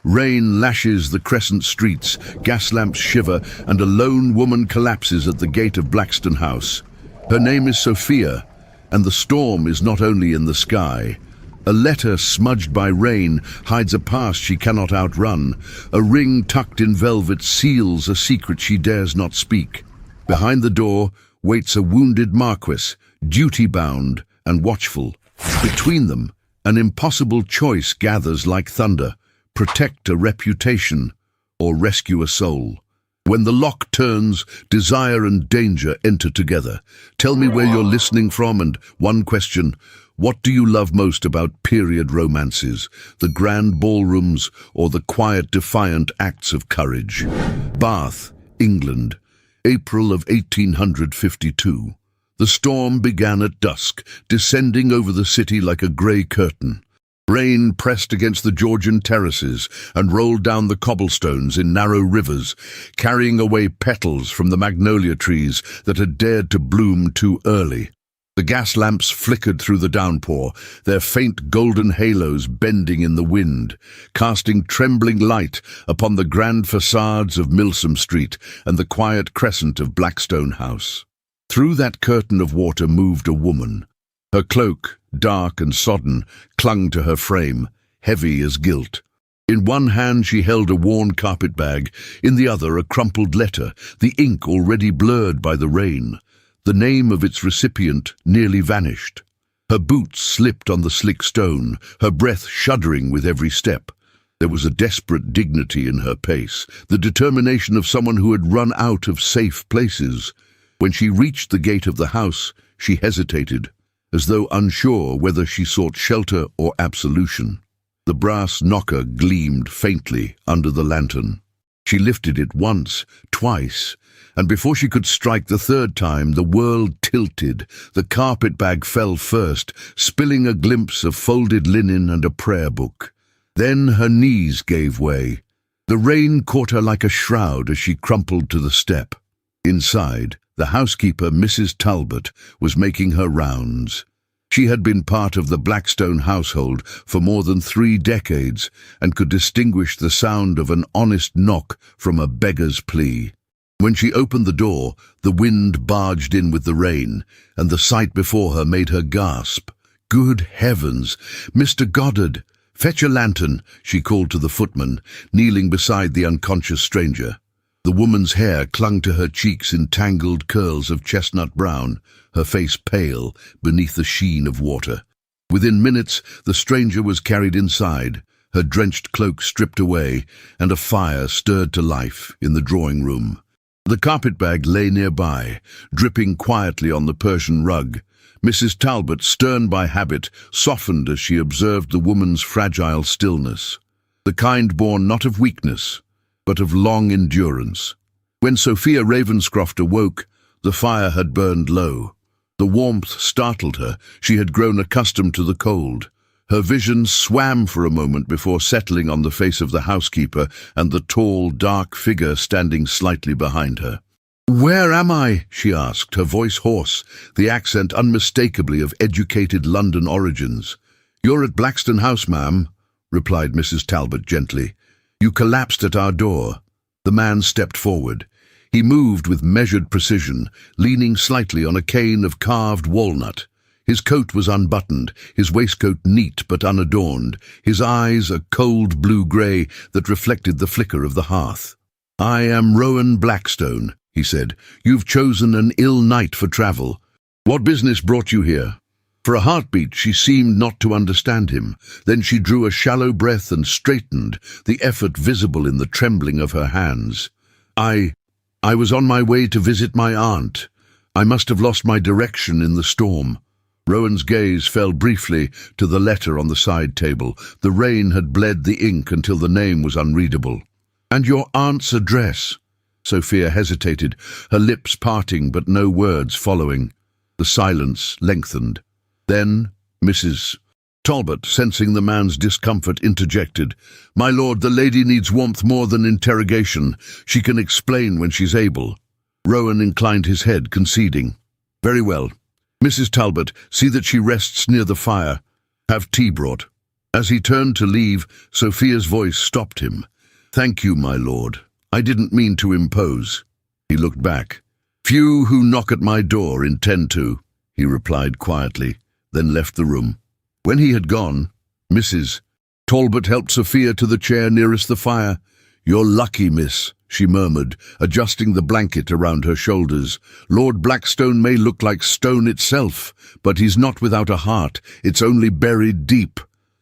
Rain lashes the crescent streets, gas lamps shiver, and a lone woman collapses at the gate of Blackstone House. Her name is Sophia, and the storm is not only in the sky. A letter smudged by rain hides a past she cannot outrun. A ring tucked in velvet seals a secret she dares not speak. Behind the door waits a wounded Marquess, duty-bound and watchful. Between them, an impossible choice gathers like thunder: protect a reputation or rescue a soul. When the lock turns, desire and danger enter together. Tell me where you're listening from, and one question: what do you love most about period romances? The grand ballrooms or the quiet, defiant acts of courage? Bath, England, April of 1852. The storm began at dusk, descending over the city like a grey curtain. Rain pressed against the Georgian terraces and rolled down the cobblestones in narrow rivers, carrying away petals from the magnolia trees that had dared to bloom too early. The gas lamps flickered through the downpour, their faint golden halos bending in the wind, casting trembling light upon the grand facades of Milsom Street and the quiet crescent of Blackstone House. Through that curtain of water moved a woman. Her cloak, dark and sodden, clung to her frame, heavy as guilt. In one hand she held a worn carpet-bag, in the other a crumpled letter, the ink already blurred by the rain. The name of its recipient nearly vanished. Her boots slipped on the slick stone, her breath shuddering with every step. There was a desperate dignity in her pace, the determination of someone who had run out of safe places. When she reached the gate of the house, she hesitated, as though unsure whether she sought shelter or absolution. The brass knocker gleamed faintly under the lantern. She lifted it once, twice, and before she could strike the third time, the world tilted. The carpet-bag fell first, spilling a glimpse of folded linen and a prayer book. Then her knees gave way. The rain caught her like a shroud as she crumpled to the step. Inside, the housekeeper, Mrs. Talbot, was making her rounds. She had been part of the Blackstone household for more than 3 decades and could distinguish the sound of an honest knock from a beggar's plea. When she opened the door, the wind barged in with the rain, and the sight before her made her gasp. "Good heavens! Mr. Goddard! Fetch a lantern," she called to the footman, kneeling beside the unconscious stranger. The woman's hair clung to her cheeks in tangled curls of chestnut brown, her face pale beneath the sheen of water. Within minutes, the stranger was carried inside, her drenched cloak stripped away, and a fire stirred to life in the drawing-room. The carpet-bag lay nearby, dripping quietly on the Persian rug. Mrs. Talbot, stern by habit, softened as she observed the woman's fragile stillness, the kind born not of weakness, but of long endurance. When Sophia Ravenscroft awoke, the fire had burned low. The warmth startled her. She had grown accustomed to the cold. Her vision swam for a moment before settling on the face of the housekeeper and the tall, dark figure standing slightly behind her. "Where am I?" she asked, her voice hoarse, the accent unmistakably of educated London origins. "You're at Blackstone House, ma'am," replied Mrs. Talbot gently. "You collapsed at our door." The man stepped forward. He moved with measured precision, leaning slightly on a cane of carved walnut. His coat was unbuttoned, his waistcoat neat but unadorned, his eyes a cold blue-grey that reflected the flicker of the hearth. "I am Rowan Blackstone," he said. "You've chosen an ill night for travel. What business brought you here?" For a heartbeat she seemed not to understand him. Then she drew a shallow breath and straightened, the effort visible in the trembling of her hands. I was on my way to visit my aunt. I must have lost my direction in the storm." Rowan's gaze fell briefly to the letter on the side table. The rain had bled the ink until the name was unreadable. "And your aunt's address?" Sophia hesitated, her lips parting but no words following. The silence lengthened. Then Mrs. Talbot, sensing the man's discomfort, interjected. "My lord, the lady needs warmth more than interrogation. She can explain when she's able." Rowan inclined his head, conceding. "Very well. Mrs. Talbot, see that she rests near the fire. Have tea brought." As he turned to leave, Sophia's voice stopped him. "Thank you, my lord. I didn't mean to impose." He looked back. "Few who knock at my door intend to," he replied quietly, then left the room. When he had gone, Mrs. Talbot helped Sophia to the chair nearest the fire. "You're lucky, miss," she murmured, adjusting the blanket around her shoulders. "Lord Blackstone may look like stone itself, but he's not without a heart. It's only buried deep."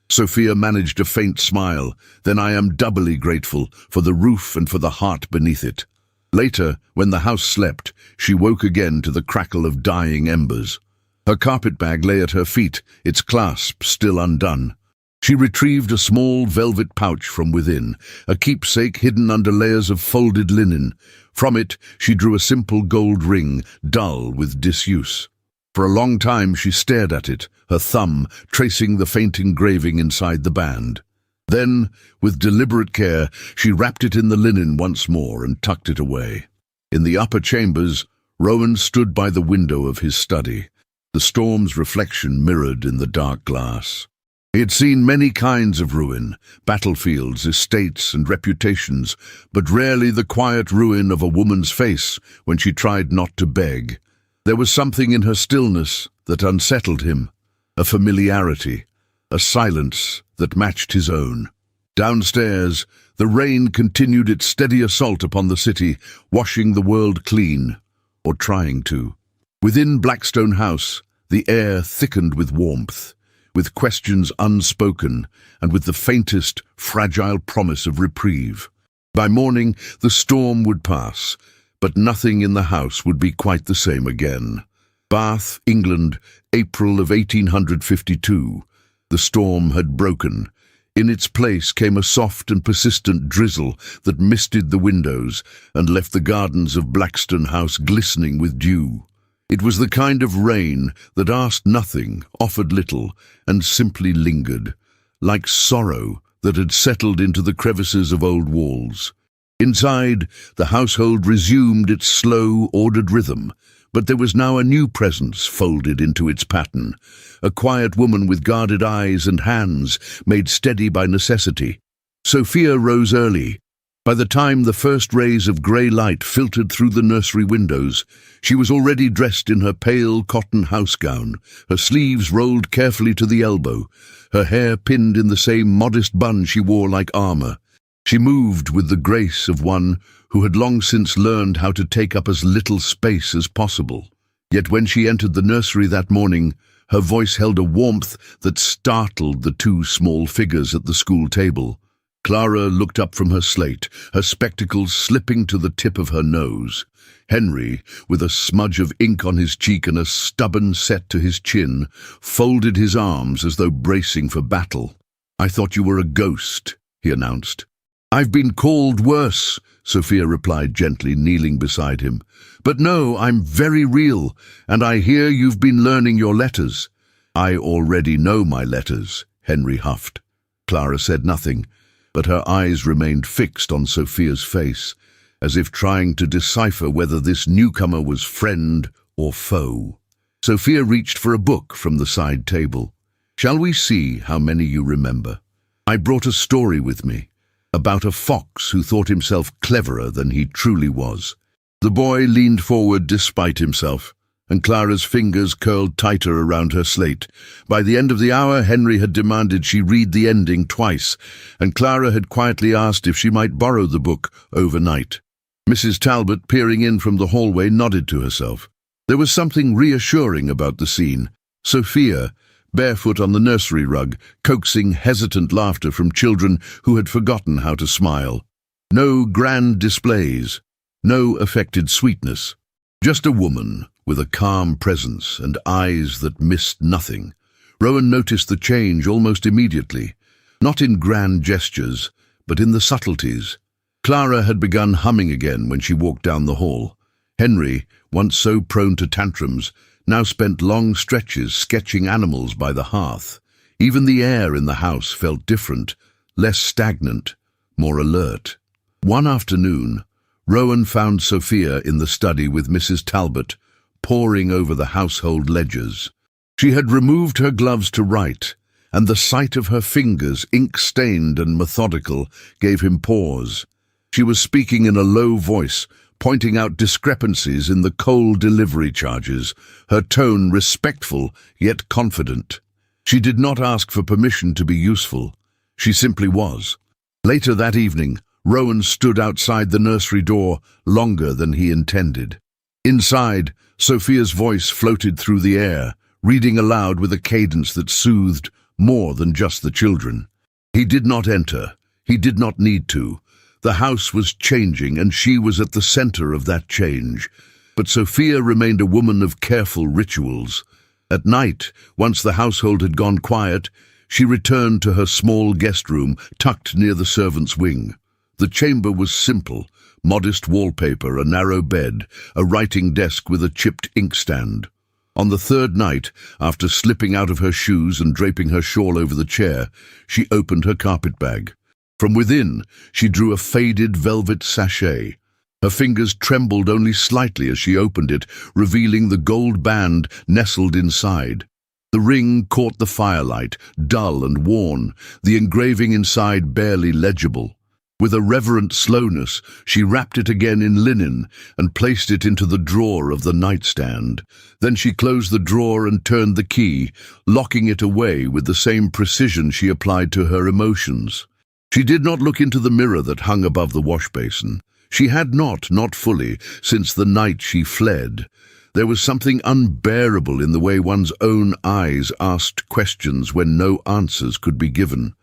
Sophia managed a faint smile. "Then I am doubly grateful for the roof and for the heart beneath it." Later, when the house slept, she woke again to the crackle of dying embers. Her carpet-bag lay at her feet, its clasp still undone. She retrieved a small velvet pouch from within, a keepsake hidden under layers of folded linen. From it, she drew a simple gold ring, dull with disuse. For a long time she stared at it, her thumb tracing the faint engraving inside the band. Then, with deliberate care, she wrapped it in the linen once more and tucked it away. In the upper chambers, Rowan stood by the window of his study, the storm's reflection mirrored in the dark glass. He had seen many kinds of ruin, battlefields, estates, and reputations, but rarely the quiet ruin of a woman's face when she tried not to beg. There was something in her stillness that unsettled him, a familiarity, a silence that matched his own. Downstairs, the rain continued its steady assault upon the city, washing the world clean, or trying to. Within Blackstone House, the air thickened with warmth, with questions unspoken, and with the faintest, fragile promise of reprieve. By morning, the storm would pass, but nothing in the house would be quite the same again. Bath, England, April of 1852. The storm had broken. In its place came a soft and persistent drizzle that misted the windows and left the gardens of Blackstone House glistening with dew. It was the kind of rain that asked nothing, offered little, and simply lingered, like sorrow that had settled into the crevices of old walls. Inside, the household resumed its slow, ordered rhythm, but there was now a new presence folded into its pattern, a quiet woman with guarded eyes and hands, made steady by necessity. Sophia rose early. By the time the first rays of grey light filtered through the nursery windows, she was already dressed in her pale cotton house-gown, her sleeves rolled carefully to the elbow, her hair pinned in the same modest bun she wore like armour. She moved with the grace of one who had long since learned how to take up as little space as possible. Yet when she entered the nursery that morning, her voice held a warmth that startled the two small figures at the school table. Clara looked up from her slate, her spectacles slipping to the tip of her nose. Henry, with a smudge of ink on his cheek and a stubborn set to his chin, folded his arms as though bracing for battle. "I thought you were a ghost," he announced. "I've been called worse," Sophia replied gently, kneeling beside him. "But no, I'm very real, and I hear you've been learning your letters." "I already know my letters," Henry huffed. Clara said nothing, but her eyes remained fixed on Sophia's face, as if trying to decipher whether this newcomer was friend or foe. Sophia reached for a book from the side table. "Shall we see how many you remember? I brought a story with me, about a fox who thought himself cleverer than he truly was." The boy leaned forward despite himself, and Clara's fingers curled tighter around her slate. By the end of the hour, Henry had demanded she read the ending twice, and Clara had quietly asked if she might borrow the book overnight. Mrs. Talbot, peering in from the hallway, nodded to herself. There was something reassuring about the scene. Sophia, barefoot on the nursery rug, coaxing hesitant laughter from children who had forgotten how to smile. No grand displays, no affected sweetness. Just a woman with a calm presence and eyes that missed nothing. Rowan noticed the change almost immediately, not in grand gestures, but in the subtleties. Clara had begun humming again when she walked down the hall. Henry, once so prone to tantrums, now spent long stretches sketching animals by the hearth. Even the air in the house felt different, less stagnant, more alert. One afternoon, Rowan found Sophia in the study with Mrs. Talbot, poring over the household ledgers. She had removed her gloves to write, and the sight of her fingers, ink-stained and methodical, gave him pause. She was speaking in a low voice, pointing out discrepancies in the coal delivery charges, her tone respectful yet confident. She did not ask for permission to be useful. She simply was. Later that evening, Rowan stood outside the nursery door longer than he intended. Inside, Sophia's voice floated through the air, reading aloud with a cadence that soothed more than just the children. He did not enter. He did not need to. The house was changing, and she was at the center of that change. But Sophia remained a woman of careful rituals. At night, once the household had gone quiet, she returned to her small guest room, tucked near the servants' wing. The chamber was simple: modest wallpaper, a narrow bed, a writing desk with a chipped inkstand. On the third night, after slipping out of her shoes and draping her shawl over the chair, she opened her carpet-bag. From within, she drew a faded velvet sachet. Her fingers trembled only slightly as she opened it, revealing the gold band nestled inside. The ring caught the firelight, dull and worn, the engraving inside barely legible. With a reverent slowness, she wrapped it again in linen and placed it into the drawer of the nightstand. Then she closed the drawer and turned the key, locking it away with the same precision she applied to her emotions. She did not look into the mirror that hung above the wash-basin. She had not fully, since the night she fled. There was something unbearable in the way one's own eyes asked questions when no answers could be given.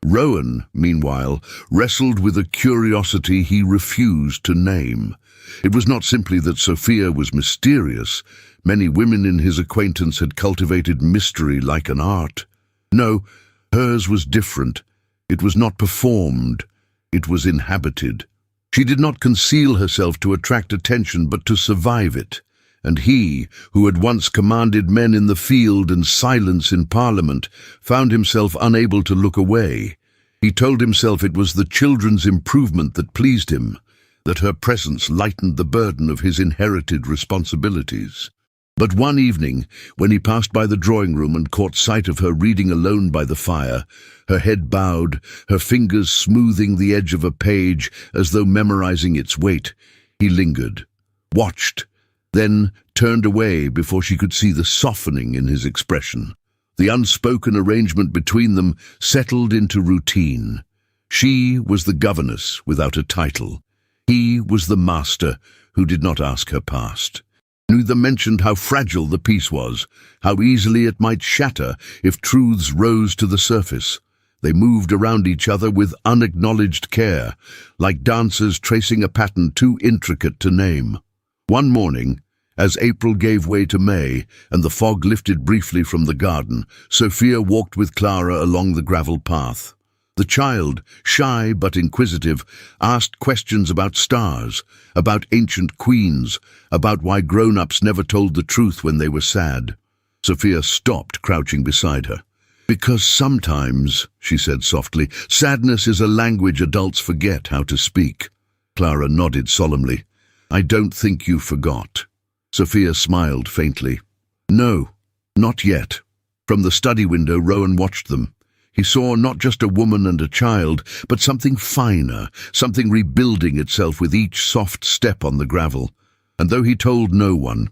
Rowan, meanwhile, wrestled with a curiosity he refused to name. It was not simply that Sophia was mysterious. Many women in his acquaintance had cultivated mystery like an art. No, hers was different. It was not performed. It was inhabited. She did not conceal herself to attract attention, but to survive it. And he, who had once commanded men in the field and silence in Parliament, found himself unable to look away. He told himself it was the children's improvement that pleased him, that her presence lightened the burden of his inherited responsibilities. But one evening, when he passed by the drawing room and caught sight of her reading alone by the fire, her head bowed, her fingers smoothing the edge of a page as though memorizing its weight, he lingered, watched, then turned away before she could see the softening in his expression. The unspoken arrangement between them settled into routine. She was the governess without a title. He was the master who did not ask her past. Neither mentioned how fragile the peace was, how easily it might shatter if truths rose to the surface. They moved around each other with unacknowledged care, like dancers tracing a pattern too intricate to name. One morning, as April gave way to May and the fog lifted briefly from the garden, Sophia walked with Clara along the gravel path. The child, shy but inquisitive, asked questions about stars, about ancient queens, about why grown-ups never told the truth when they were sad. Sophia stopped, crouching beside her. "Because sometimes," she said softly, "sadness is a language adults forget how to speak." Clara nodded solemnly. "I don't think you forgot." Sophia smiled faintly. "No, not yet." From the study window, Rowan watched them. He saw not just a woman and a child, but something finer, something rebuilding itself with each soft step on the gravel. And though he told no one,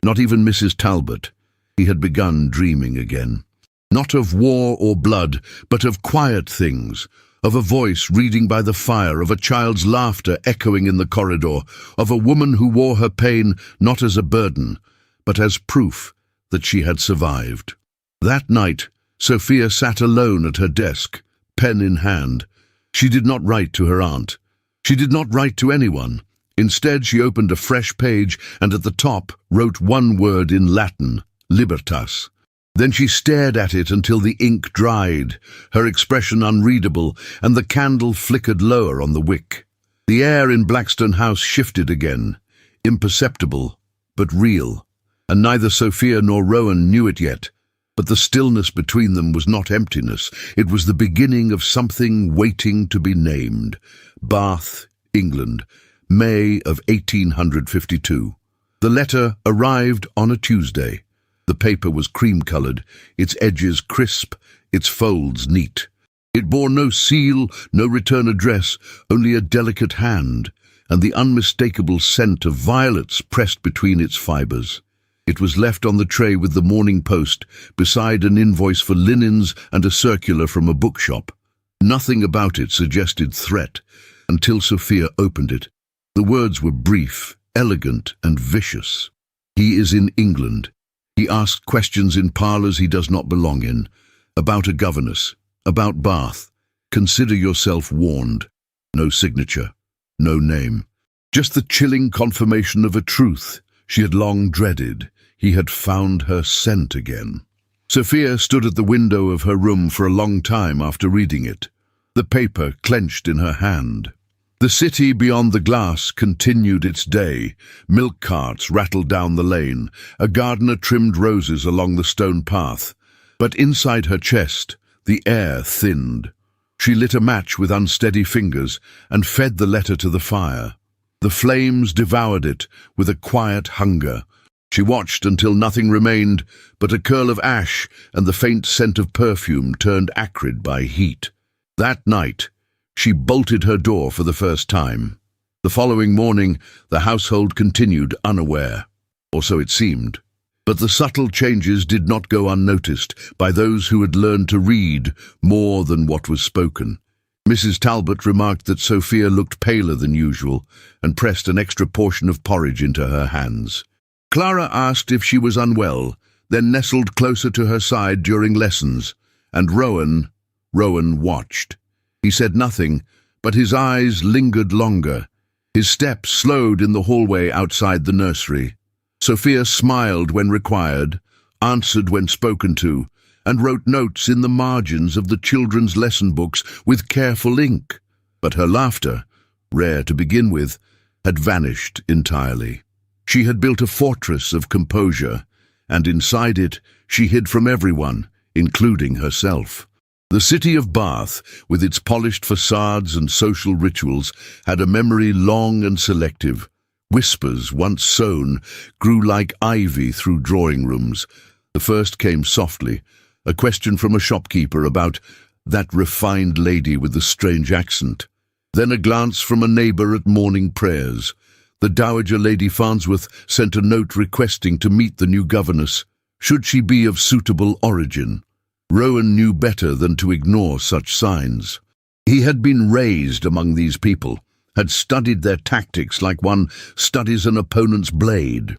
not even Mrs. Talbot, he had begun dreaming again. Not of war or blood, but of quiet things, of a voice reading by the fire, of a child's laughter echoing in the corridor, of a woman who wore her pain not as a burden, but as proof that she had survived. That night, Sophia sat alone at her desk, pen in hand. She did not write to her aunt. She did not write to anyone. Instead, she opened a fresh page and at the top wrote one word in Latin, libertas. Then she stared at it until the ink dried, her expression unreadable, and the candle flickered lower on the wick. The air in Blackstone House shifted again, imperceptible, but real, and neither Sophia nor Rowan knew it yet. But the stillness between them was not emptiness. It was the beginning of something waiting to be named. Bath, England, May of 1852. The letter arrived on a Tuesday. The paper was cream-colored, its edges crisp, its folds neat. It bore no seal, no return address, only a delicate hand, and the unmistakable scent of violets pressed between its fibers. It was left on the tray with the Morning Post, beside an invoice for linens and a circular from a bookshop. Nothing about it suggested threat, until Sophia opened it. The words were brief, elegant, and vicious. He is in England. He asked questions in parlours he does not belong in, about a governess, about Bath. Consider yourself warned. No signature, no name. Just the chilling confirmation of a truth she had long dreaded. He had found her scent again. Sophia stood at the window of her room for a long time after reading it, the paper clenched in her hand. The city beyond the glass continued its day. Milk carts rattled down the lane. A gardener trimmed roses along the stone path. But inside her chest, the air thinned. She lit a match with unsteady fingers and fed the letter to the fire. The flames devoured it with a quiet hunger. She watched until nothing remained but a curl of ash and the faint scent of perfume turned acrid by heat. That night, she bolted her door for the first time. The following morning, the household continued unaware, or so it seemed. But the subtle changes did not go unnoticed by those who had learned to read more than what was spoken. Mrs. Talbot remarked that Sophia looked paler than usual and pressed an extra portion of porridge into her hands. Clara asked if she was unwell, then nestled closer to her side during lessons, and Rowan watched. He said nothing, but his eyes lingered longer. His steps slowed in the hallway outside the nursery. Sophia smiled when required, answered when spoken to, and wrote notes in the margins of the children's lesson books with careful ink. But her laughter, rare to begin with, had vanished entirely. She had built a fortress of composure, and inside it she hid from everyone, including herself. The city of Bath, with its polished facades and social rituals, had a memory long and selective. Whispers, once sown, grew like ivy through drawing rooms. The first came softly, a question from a shopkeeper about that refined lady with the strange accent. Then a glance from a neighbour at morning prayers. The Dowager Lady Farnsworth sent a note requesting to meet the new governess, should she be of suitable origin. Rowan knew better than to ignore such signs. He had been raised among these people, had studied their tactics like one studies an opponent's blade.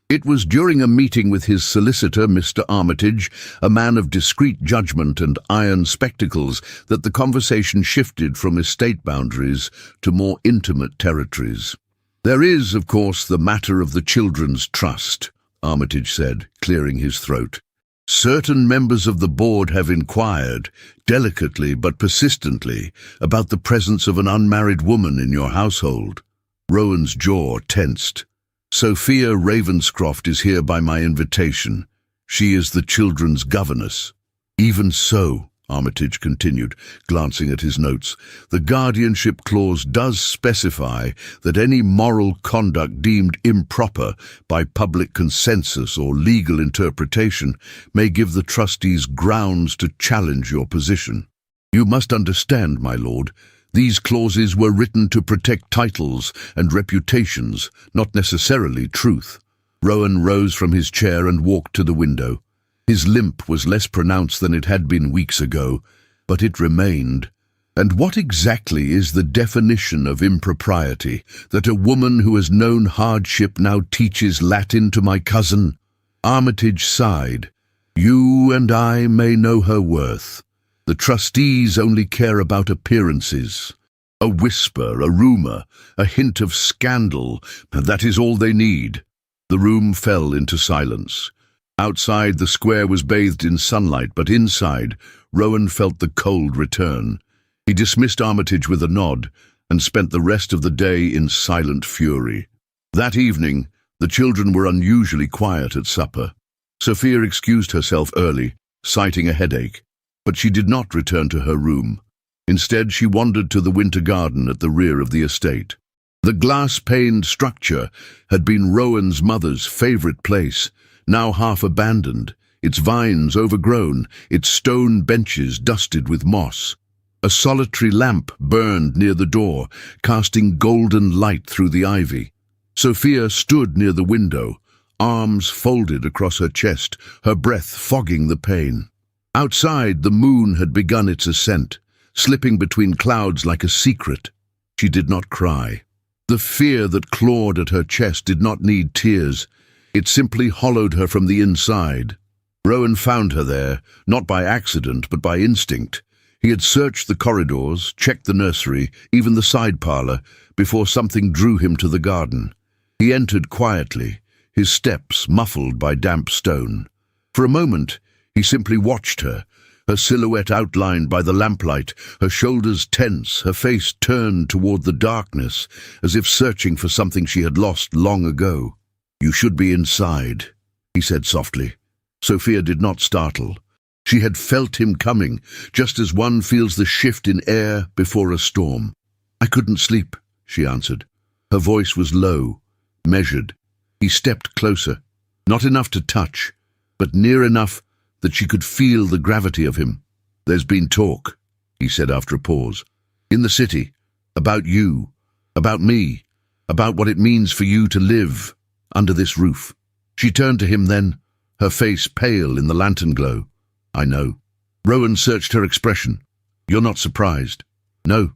It was during a meeting with his solicitor, Mr. Armitage, a man of discreet judgment and iron spectacles, that the conversation shifted from estate boundaries to more intimate territories. "There is, of course, the matter of the children's trust," Armitage said, clearing his throat. "Certain members of the board have inquired, delicately but persistently, about the presence of an unmarried woman in your household." Rowan's jaw tensed. "Sophia Ravenscroft is here by my invitation. She is the children's governess." "Even so," Armitage continued, glancing at his notes, "the guardianship clause does specify that any moral conduct deemed improper by public consensus or legal interpretation may give the trustees grounds to challenge your position. You must understand, my lord, these clauses were written to protect titles and reputations, not necessarily truth." Rowan rose from his chair and walked to the window. His limp was less pronounced than it had been weeks ago, but it remained. "And what exactly is the definition of impropriety, that a woman who has known hardship now teaches Latin to my cousin?" Armitage sighed. "You and I may know her worth. The trustees only care about appearances. A whisper, a rumour, a hint of scandal, that is all they need." The room fell into silence. Outside, the square was bathed in sunlight, but inside, Rowan felt the cold return. He dismissed Armitage with a nod and spent the rest of the day in silent fury. That evening, the children were unusually quiet at supper. Sophia excused herself early, citing a headache, but she did not return to her room. Instead, she wandered to the winter garden at the rear of the estate. The glass-paned structure had been Rowan's mother's favourite place, now half abandoned, its vines overgrown, its stone benches dusted with moss. A solitary lamp burned near the door, casting golden light through the ivy. Sophia stood near the window, arms folded across her chest, her breath fogging the pain. Outside, the moon had begun its ascent, slipping between clouds like a secret. She did not cry. The fear that clawed at her chest did not need tears. It simply hollowed her from the inside. Rowan found her there, not by accident, but by instinct. He had searched the corridors, checked the nursery, even the side parlour, before something drew him to the garden. He entered quietly, his steps muffled by damp stone. For a moment, he simply watched her, her silhouette outlined by the lamplight, her shoulders tense, her face turned toward the darkness, as if searching for something she had lost long ago. "You should be inside," he said softly. Sophia did not startle. She had felt him coming, just as one feels the shift in air before a storm. "I couldn't sleep," she answered. Her voice was low, measured. He stepped closer, not enough to touch, but near enough that she could feel the gravity of him. "There's been talk," he said after a pause. "In the city, about you, about me, about what it means for you to live under this roof." She turned to him then, her face pale in the lantern glow. "I know." Rowan searched her expression. "You're not surprised?" "No."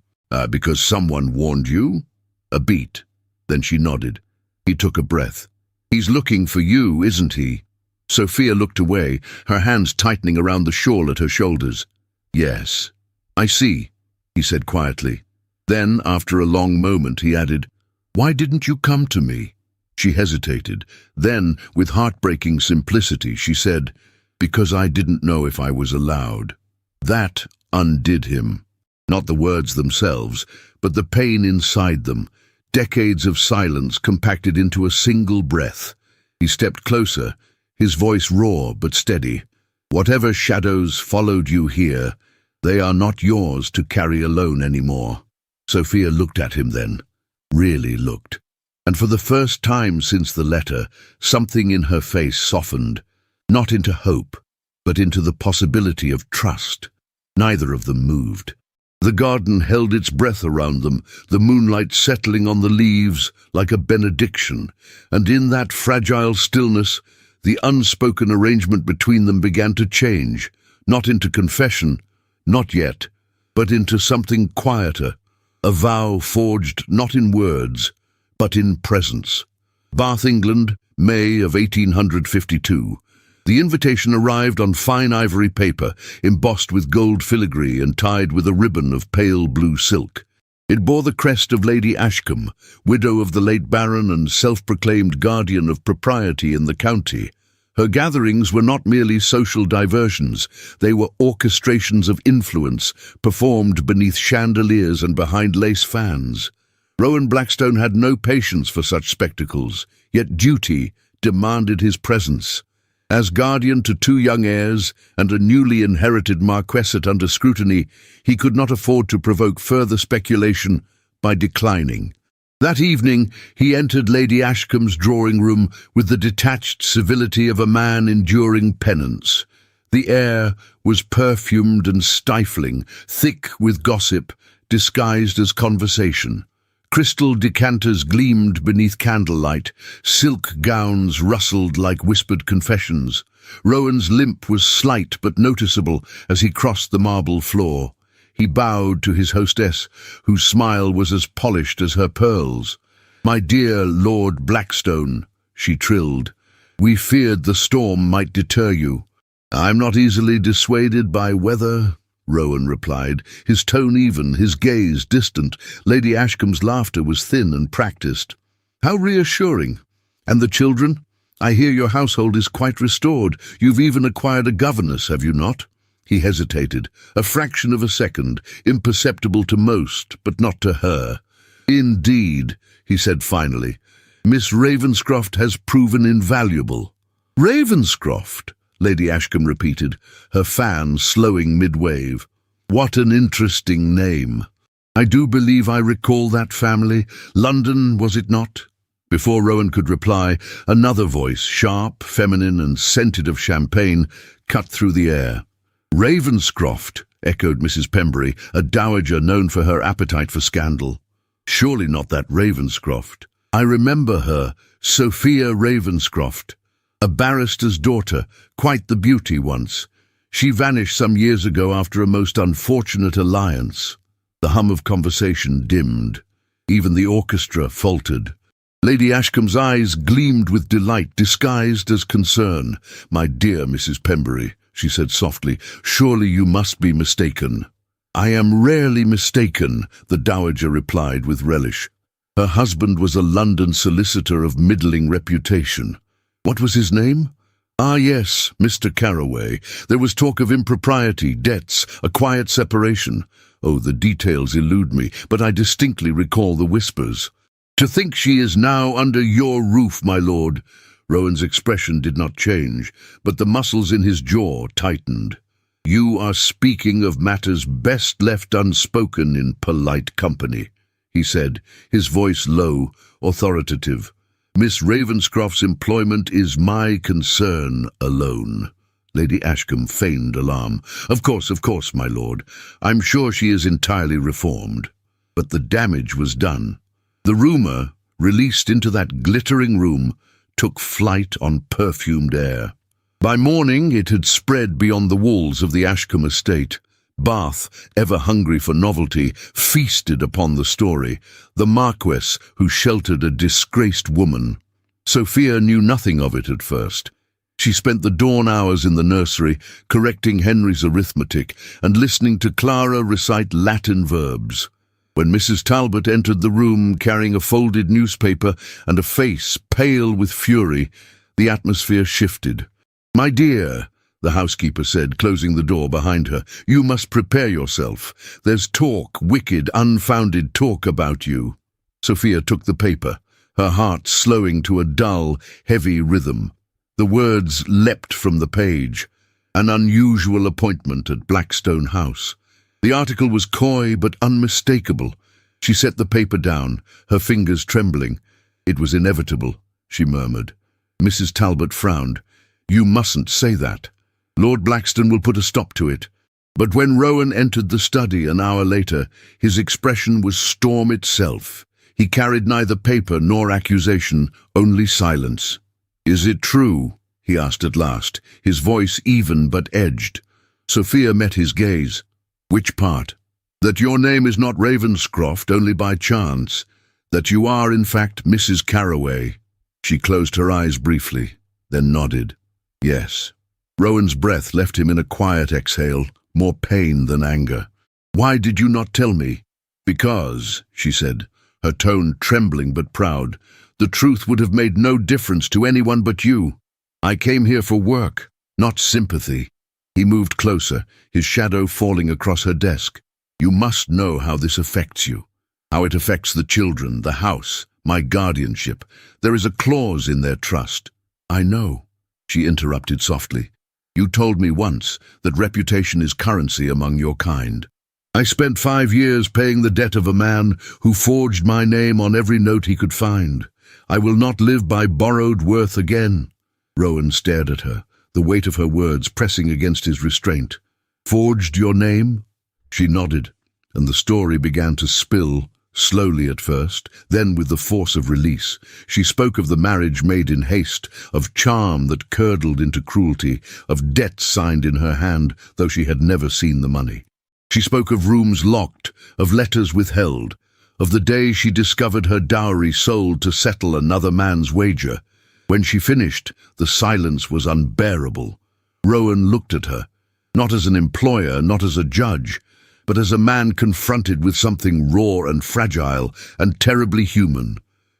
Because someone warned you?" A beat. Then she nodded. He took a breath. "He's looking for you, isn't he?" Sophia looked away, her hands tightening around the shawl at her shoulders. "Yes." "I see," he said quietly. Then, after a long moment, he added, "Why didn't you come to me?" She hesitated. Then, with heartbreaking simplicity, she said, "Because I didn't know if I was allowed." That undid him. Not the words themselves, but the pain inside them, decades of silence compacted into a single breath. He stepped closer, his voice raw but steady. "Whatever shadows followed you here, they are not yours to carry alone anymore." Sophia looked at him then, really looked. And for the first time since the letter, something in her face softened, not into hope, but into the possibility of trust. Neither of them moved. The garden held its breath around them, the moonlight settling on the leaves like a benediction, and in that fragile stillness, the unspoken arrangement between them began to change, not into confession, not yet, but into something quieter, a vow forged not in words, but in presence. Bath, England, May of 1852. The invitation arrived on fine ivory paper, embossed with gold filigree and tied with a ribbon of pale blue silk. It bore the crest of Lady Ashcombe, widow of the late Baron and self-proclaimed guardian of propriety in the county. Her gatherings were not merely social diversions, they were orchestrations of influence, performed beneath chandeliers and behind lace fans. Rowan Blackstone had no patience for such spectacles, yet duty demanded his presence. As guardian to two young heirs and a newly inherited Marquess'S under scrutiny, he could not afford to provoke further speculation by declining. That evening, he entered Lady Ashcombe's drawing-room with the detached civility of a man enduring penance. The air was perfumed and stifling, thick with gossip, disguised as conversation. Crystal decanters gleamed beneath candlelight, silk gowns rustled like whispered confessions. Rowan's limp was slight but noticeable as he crossed the marble floor. He bowed to his hostess, whose smile was as polished as her pearls. "My dear Lord Blackstone," she trilled, "we feared the storm might deter you." "I'm not easily dissuaded by weather," Rowan replied, his tone even, his gaze distant. Lady Ashcombe's laughter was thin and practiced. "How reassuring. And the children? I hear your household is quite restored. You've even acquired a governess, have you not?" He hesitated, a fraction of a second, imperceptible to most, but not to her. "Indeed," he said finally. "Miss Ravenscroft has proven invaluable." "Ravenscroft?" Lady Ashcombe repeated, her fan slowing mid-wave. "What an interesting name. I do believe I recall that family. London, was it not?" Before Rowan could reply, another voice, sharp, feminine, and scented of champagne, cut through the air. "Ravenscroft," echoed Mrs. Pembury, a dowager known for her appetite for scandal. "Surely not that Ravenscroft. I remember her, Sophia Ravenscroft, a barrister's daughter, quite the beauty once. She vanished some years ago after a most unfortunate alliance." The hum of conversation dimmed. Even the orchestra faltered. Lady Ashcombe's eyes gleamed with delight disguised as concern. "My dear Mrs. Pembury," she said softly, "surely you must be mistaken." "I am rarely mistaken," the dowager replied with relish. Her husband was a London solicitor of middling reputation. What was his name? Ah, yes, Mr. Carraway. There was talk of impropriety, debts, a quiet separation. Oh, the details elude me, but I distinctly recall the whispers. "To think she is now under your roof, my lord." Rowan's expression did not change, but the muscles in his jaw tightened. "You are speaking of matters best left unspoken in polite company," he said, his voice low, authoritative. "Miss Ravenscroft's employment is my concern alone." Lady Ashcombe feigned alarm. Of course, my lord. I'm sure she is entirely reformed." But the damage was done. The rumour, released into that glittering room, took flight on perfumed air. By morning it had spread beyond the walls of the Ashcombe estate. Bath, ever hungry for novelty, feasted upon the story. The Marquess, who sheltered a disgraced woman. Sophia knew nothing of it at first. She spent the dawn hours in the nursery, correcting Henry's arithmetic and listening to Clara recite Latin verbs. When Mrs. Talbot entered the room carrying a folded newspaper and a face pale with fury, the atmosphere shifted. "My dear," the housekeeper said, closing the door behind her, "you must prepare yourself. There's talk, wicked, unfounded talk about you." Sophia took the paper, her heart slowing to a dull, heavy rhythm. The words leapt from the page. An unusual appointment at Blackstone House. The article was coy but unmistakable. She set the paper down, her fingers trembling. "It was inevitable," she murmured. Mrs. Talbot frowned. "You mustn't say that. Lord Blackstone will put a stop to it." But when Rowan entered the study an hour later, his expression was storm itself. He carried neither paper nor accusation, only silence. "Is it true?" he asked at last, his voice even but edged. Sophia met his gaze. "Which part?" "That your name is not Ravenscroft only by chance. That you are, in fact, Mrs. Carraway." She closed her eyes briefly, then nodded. "Yes." Rowan's breath left him in a quiet exhale, more pain than anger. "Why did you not tell me?" "Because," she said, her tone trembling but proud, "the truth would have made no difference to anyone but you. I came here for work, not sympathy." He moved closer, his shadow falling across her desk. "You must know how this affects you. How it affects the children, the house, my guardianship. There is a clause in their trust." "I know," she interrupted softly. "You told me once that reputation is currency among your kind. I spent 5 years paying the debt of a man who forged my name on every note he could find. I will not live by borrowed worth again." Rowan stared at her, the weight of her words pressing against his restraint. "Forged your name?" She nodded, and the story began to spill, slowly at first, then with the force of release. She spoke of the marriage made in haste, of charm that curdled into cruelty, of debts signed in her hand, though she had never seen the money. She spoke of rooms locked, of letters withheld, of the day she discovered her dowry sold to settle another man's wager. When she finished, the silence was unbearable. Rowan looked at her, not as an employer, not as a judge, but as a man confronted with something raw and fragile and terribly human.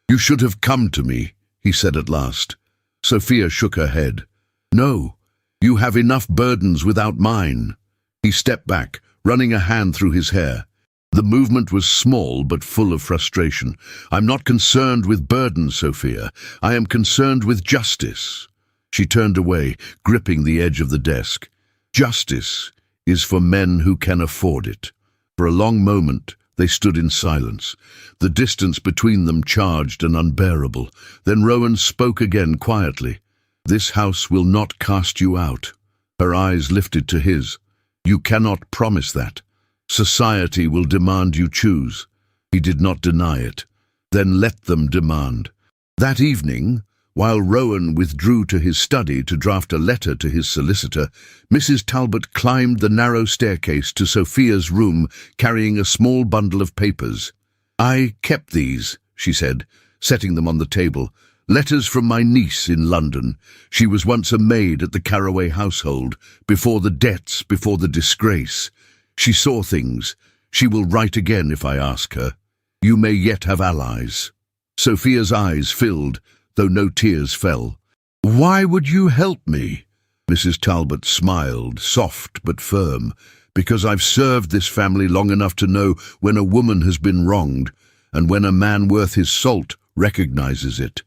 "You should have come to me," he said at last. Sophia shook her head. "No, you have enough burdens without mine." He stepped back, running a hand through his hair. The movement was small but full of frustration. "I'm not concerned with burdens, Sophia. I am concerned with justice." She turned away, gripping the edge of the desk. "Justice is for men who can afford it." For a long moment, They stood in silence, the distance between them charged and unbearable. Then Rowan spoke again quietly. "This house will not cast you out." Her eyes lifted to his. "You cannot promise that. Society will demand you choose." He did not deny it. "Then let them demand." That evening, while Rowan withdrew to his study to draft a letter to his solicitor, Mrs. Talbot climbed the narrow staircase to Sophia's room, carrying a small bundle of papers. "I kept these," she said, setting them on the table. "Letters from my niece in London. She was once a maid at the Caraway household, before the debts, before the disgrace. She saw things. She will write again if I ask her. You may yet have allies." Sophia's eyes filled, though no tears fell. "Why would you help me?" Mrs. Talbot smiled, soft but firm. "Because I've served this family long enough to know when a woman has been wronged, and when a man worth his salt recognizes it."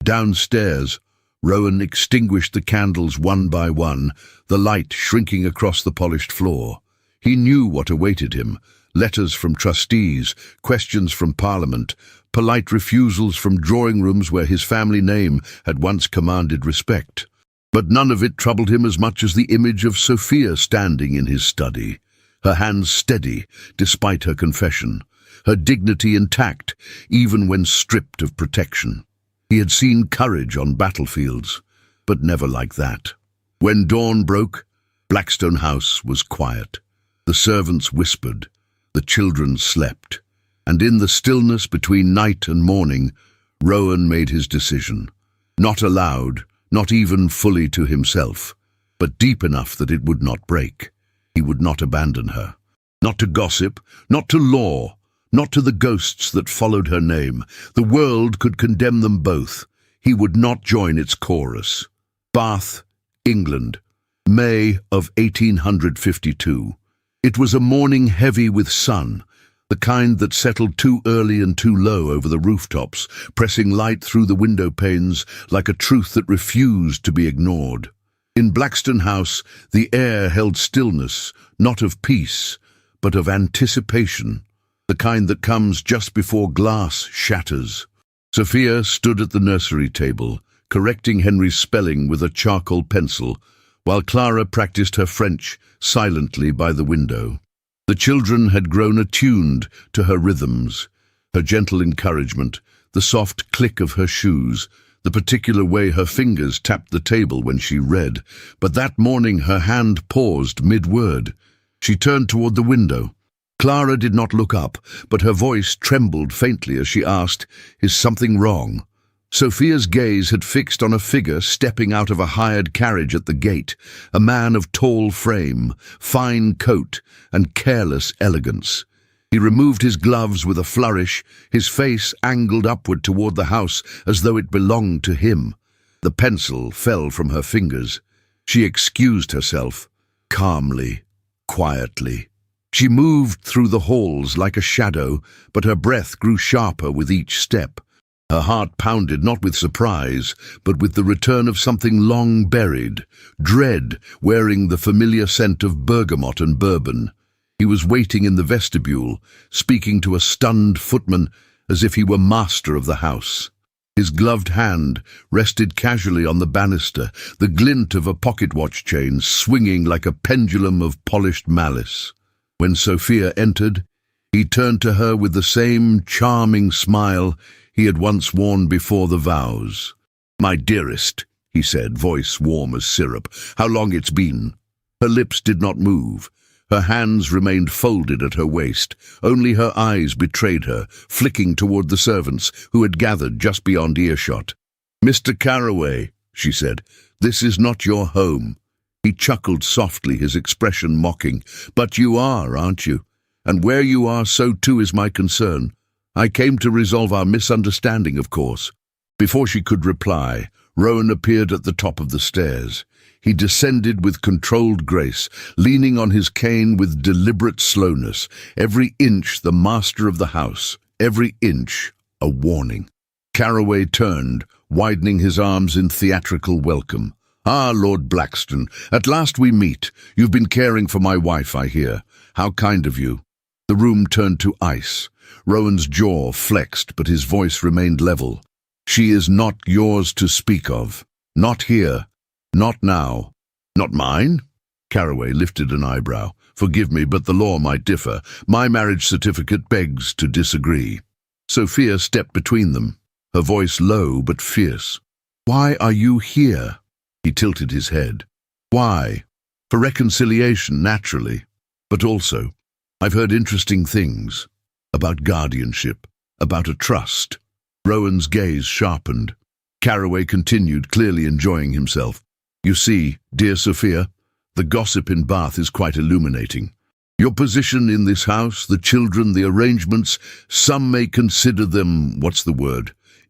Downstairs, Rowan extinguished the candles one by one, the light shrinking across the polished floor. He knew what awaited him: letters from trustees, questions from Parliament, polite refusals from drawing rooms where his family name had once commanded respect. But none of it troubled him as much as the image of Sophia standing in his study, her hands steady despite her confession, her dignity intact even when stripped of protection. He had seen courage on battlefields, but never like that. When dawn broke, Blackstone House was quiet. The servants whispered, the children slept, and in the stillness between night and morning, Rowan made his decision. Not aloud, not even fully to himself, but deep enough that it would not break. He would not abandon her. Not to gossip, not to law, not to the ghosts that followed her name. The world could condemn them both. He would not join its chorus. Bath, England, May of 1852. It was a morning heavy with sun, the kind that settled too early and too low over the rooftops, pressing light through the window panes like a truth that refused to be ignored. In Blackstone House, the air held stillness, not of peace, but of anticipation, the kind that comes just before glass shatters. Sophia stood at the nursery table, correcting Henry's spelling with a charcoal pencil, while Clara practiced her French silently by the window. The children had grown attuned to her rhythms, her gentle encouragement, the soft click of her shoes, the particular way her fingers tapped the table when she read. But that morning her hand paused mid-word. She turned toward the window. Clara did not look up, but her voice trembled faintly as she asked, "Is something wrong?" Sophia's gaze had fixed on a figure stepping out of a hired carriage at the gate, a man of tall frame, fine coat, and careless elegance. He removed his gloves with a flourish, his face angled upward toward the house as though it belonged to him. The pencil fell from her fingers. She excused herself, calmly, quietly. She moved through the halls like a shadow, but her breath grew sharper with each step. Her heart pounded not with surprise, but with the return of something long buried, dread wearing the familiar scent of bergamot and bourbon. He was waiting in the vestibule, speaking to a stunned footman as if he were master of the house. His gloved hand rested casually on the banister, the glint of a pocket watch chain swinging like a pendulum of polished malice. When Sophia entered, he turned to her with the same charming smile he had once worn before the vows. "My dearest," he said, voice warm as syrup, "how long it's been." Her lips did not move. Her hands remained folded at her waist. Only her eyes betrayed her, flicking toward the servants who had gathered just beyond earshot. "Mr. Caraway," she said, "this is not your home." He chuckled softly, his expression mocking. "But you are, aren't you? And where you are, so too is my concern. I came to resolve our misunderstanding, of course." Before she could reply, Rowan appeared at the top of the stairs. He descended with controlled grace, leaning on his cane with deliberate slowness, every inch the master of the house, every inch a warning. Caraway turned, widening his arms in theatrical welcome. "Ah, Lord Blackstone, at last we meet. You've been caring for my wife, I hear. How kind of you." The room turned to ice. Rowan's jaw flexed, but his voice remained level. "She is not yours to speak of. Not here. Not now." "Not mine?" Carraway lifted an eyebrow. "Forgive me, but the law might differ. My marriage certificate begs to disagree." Sophia stepped between them, her voice low but fierce. "Why are you here?" He tilted his head. "Why? For reconciliation, naturally. But also, I've heard interesting things. About guardianship, about a trust." Rowan's gaze sharpened. Carraway continued, clearly enjoying himself. "You see, dear Sophia, the gossip in Bath is quite illuminating. Your position in this house, the children, the arrangements, some may consider them,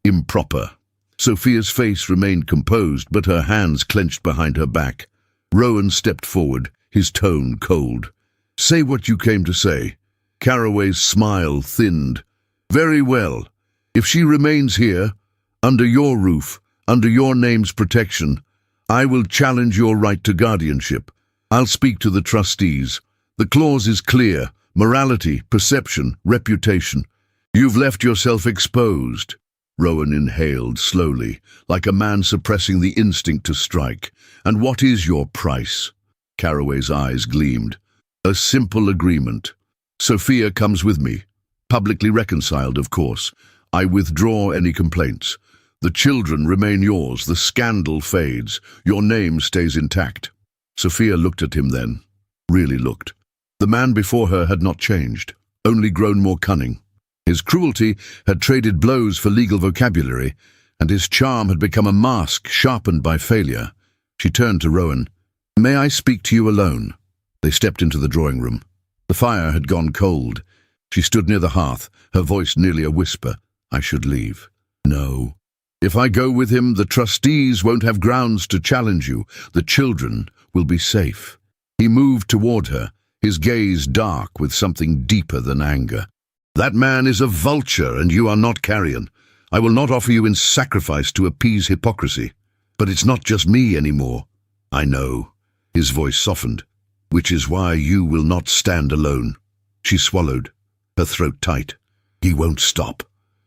improper." Sophia's face remained composed, but her hands clenched behind her back. Rowan stepped forward, his tone cold. "Say what you came to say." Carraway's smile thinned. "Very well. If she remains here, under your roof, under your name's protection, I will challenge your right to guardianship. I'll speak to the trustees. The clause is clear: morality, perception, reputation. You've left yourself exposed." Rowan inhaled slowly, like a man suppressing the instinct to strike. "And what is your price?" Carraway's eyes gleamed. "A simple agreement. Sophia comes with me. Publicly reconciled, of course. I withdraw any complaints. The children remain yours. The scandal fades. Your name stays intact." Sophia looked at him then. Really looked. The man before her had not changed, only grown more cunning. His cruelty had traded blows for legal vocabulary, and his charm had become a mask sharpened by failure. She turned to Rowan. "May I speak to you alone?" They stepped into the drawing room. The fire had gone cold. She stood near the hearth, her voice nearly a whisper. "I should leave." "No. If I go with him, the trustees won't have grounds to challenge you. The children will be safe." He moved toward her, his gaze dark with something deeper than anger. "That man is a vulture, and you are not carrion. I will not offer you in sacrifice to appease hypocrisy. But it's not just me anymore." "I know." His voice softened. "Which is why you will not stand alone." She swallowed, her throat tight. "He won't stop.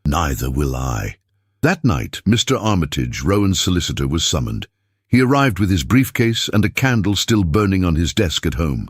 Neither will I." That night, Mr. Armitage, Rowan's solicitor, was summoned. He arrived with his briefcase and a candle still burning on his desk at home.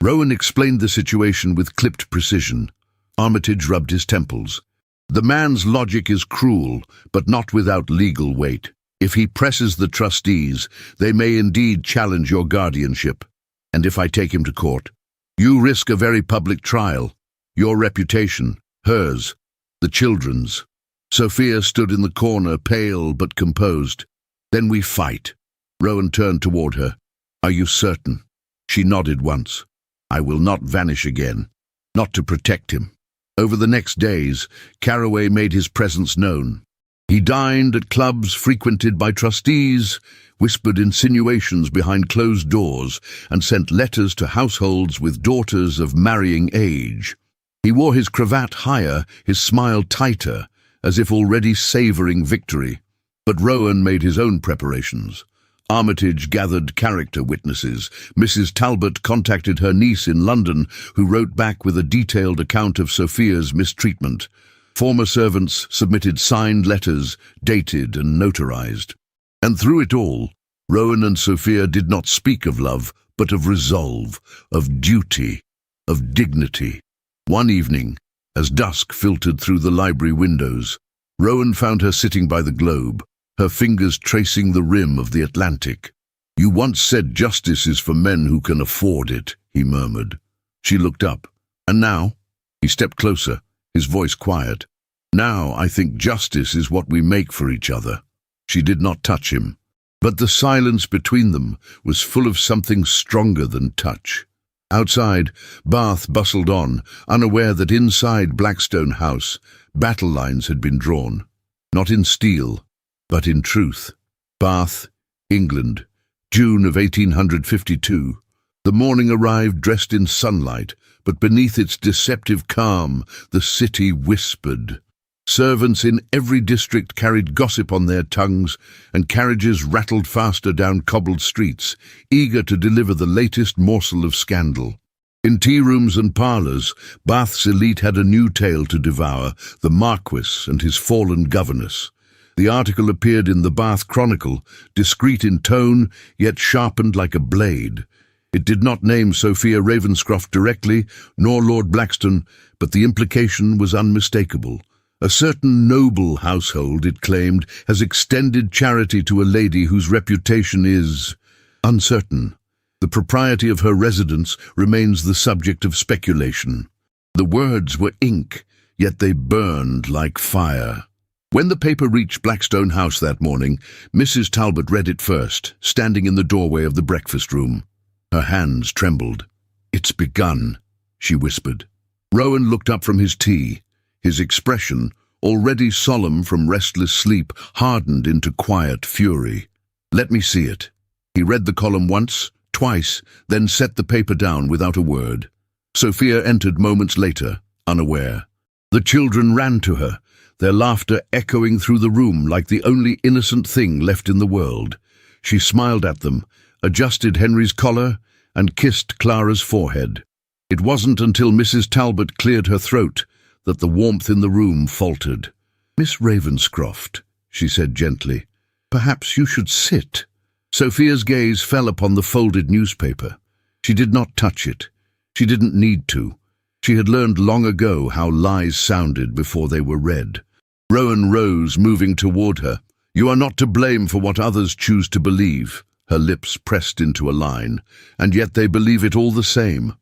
Rowan explained the situation with clipped precision. Armitage rubbed his temples. "The man's logic is cruel, but not without legal weight. If he presses the trustees, they may indeed challenge your guardianship. And if I take him to court, you risk a very public trial. Your reputation, hers, the children's." Sophia stood in the corner, pale but composed. "Then we fight." Rowan turned toward her. "Are you certain?" She nodded once. "I will not vanish again. Not to protect him." Over the next days, Carraway made his presence known. He dined at clubs frequented by trustees, whispered insinuations behind closed doors, and sent letters to households with daughters of marrying age. He wore his cravat higher, his smile tighter, as if already savouring victory. But Rowan made his own preparations. Armitage gathered character witnesses. Mrs. Talbot contacted her niece in London, who wrote back with a detailed account of Sophia's mistreatment. Former servants submitted signed letters, dated and notarized. And through it all, Rowan and Sophia did not speak of love, but of resolve, of duty, of dignity. One evening, as dusk filtered through the library windows, Rowan found her sitting by the globe, her fingers tracing the rim of the Atlantic. "You once said justice is for men who can afford it," he murmured. She looked up. "And now?" He stepped closer, his voice quiet. "Now I think justice is what we make for each other." She did not touch him, but the silence between them was full of something stronger than touch. Outside, Bath bustled on, unaware that inside Blackstone House, battle lines had been drawn, not in steel, but in truth. Bath, England, June of 1852. The morning arrived dressed in sunlight, but beneath its deceptive calm, the city whispered. Servants in every district carried gossip on their tongues, and carriages rattled faster down cobbled streets, eager to deliver the latest morsel of scandal. In tea rooms and parlours, Bath's elite had a new tale to devour, the Marquess and his fallen governess. The article appeared in the Bath Chronicle, discreet in tone, yet sharpened like a blade. It did not name Sophia Ravenscroft directly, nor Lord Blackstone, but the implication was unmistakable. A certain noble household, it claimed, has extended charity to a lady whose reputation is uncertain. The propriety of her residence remains the subject of speculation. The words were ink, yet they burned like fire. When the paper reached Blackstone House that morning, Mrs. Talbot read it first, standing in the doorway of the breakfast room. Her hands trembled. "It's begun," she whispered. Rowan looked up from his tea. His expression, already solemn from restless sleep, hardened into quiet fury. "Let me see it." He read the column once, twice, then set the paper down without a word. Sophia entered moments later, unaware. The children ran to her, their laughter echoing through the room like the only innocent thing left in the world. She smiled at them, adjusted Henry's collar, and kissed Clara's forehead. It wasn't until Mrs. Talbot cleared her throat that the warmth in the room faltered. "Miss Ravenscroft," she said gently, "perhaps you should sit." Sophia's gaze fell upon the folded newspaper. She did not touch it. She didn't need to. She had learned long ago how lies sounded before they were read. Rowan rose, moving toward her. "You are not to blame for what others choose to believe." Her lips pressed into a line, "and yet they believe it all the same."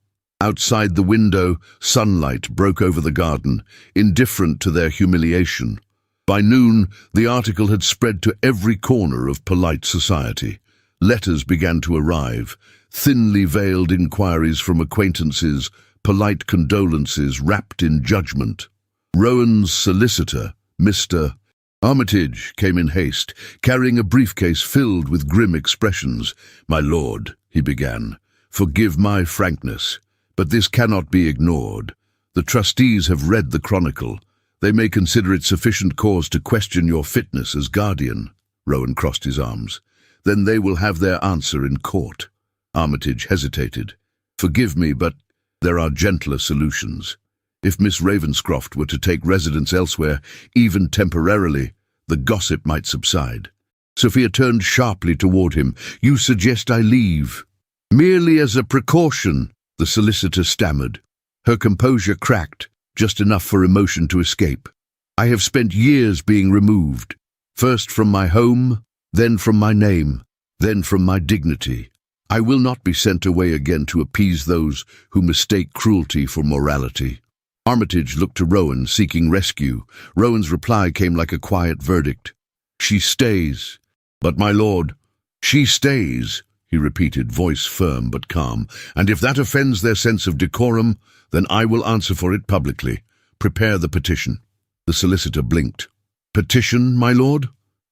Outside the window, sunlight broke over the garden, indifferent to their humiliation. By noon, the article had spread to every corner of polite society. Letters began to arrive, thinly veiled inquiries from acquaintances, polite condolences wrapped in judgment. Rowan's solicitor, Mr. Armitage, came in haste, carrying a briefcase filled with grim expressions. "My lord," he began, "forgive my frankness, but this cannot be ignored. The trustees have read the Chronicle. They may consider it sufficient cause to question your fitness as guardian." Rowan crossed his arms. "Then they will have their answer in court." Armitage hesitated. "Forgive me, but there are gentler solutions. If Miss Ravenscroft were to take residence elsewhere, even temporarily, the gossip might subside." Sophia turned sharply toward him. "You suggest I leave?" "Merely as a precaution," the solicitor stammered. Her composure cracked, just enough for emotion to escape. "I have spent years being removed, first from my home, then from my name, then from my dignity. I will not be sent away again to appease those who mistake cruelty for morality." Armitage looked to Rowan, seeking rescue. Rowan's reply came like a quiet verdict. "She stays." "But, my lord—" "She stays," he repeated, voice firm but calm. "And if that offends their sense of decorum, then I will answer for it publicly. Prepare the petition." The solicitor blinked. "Petition, my lord?"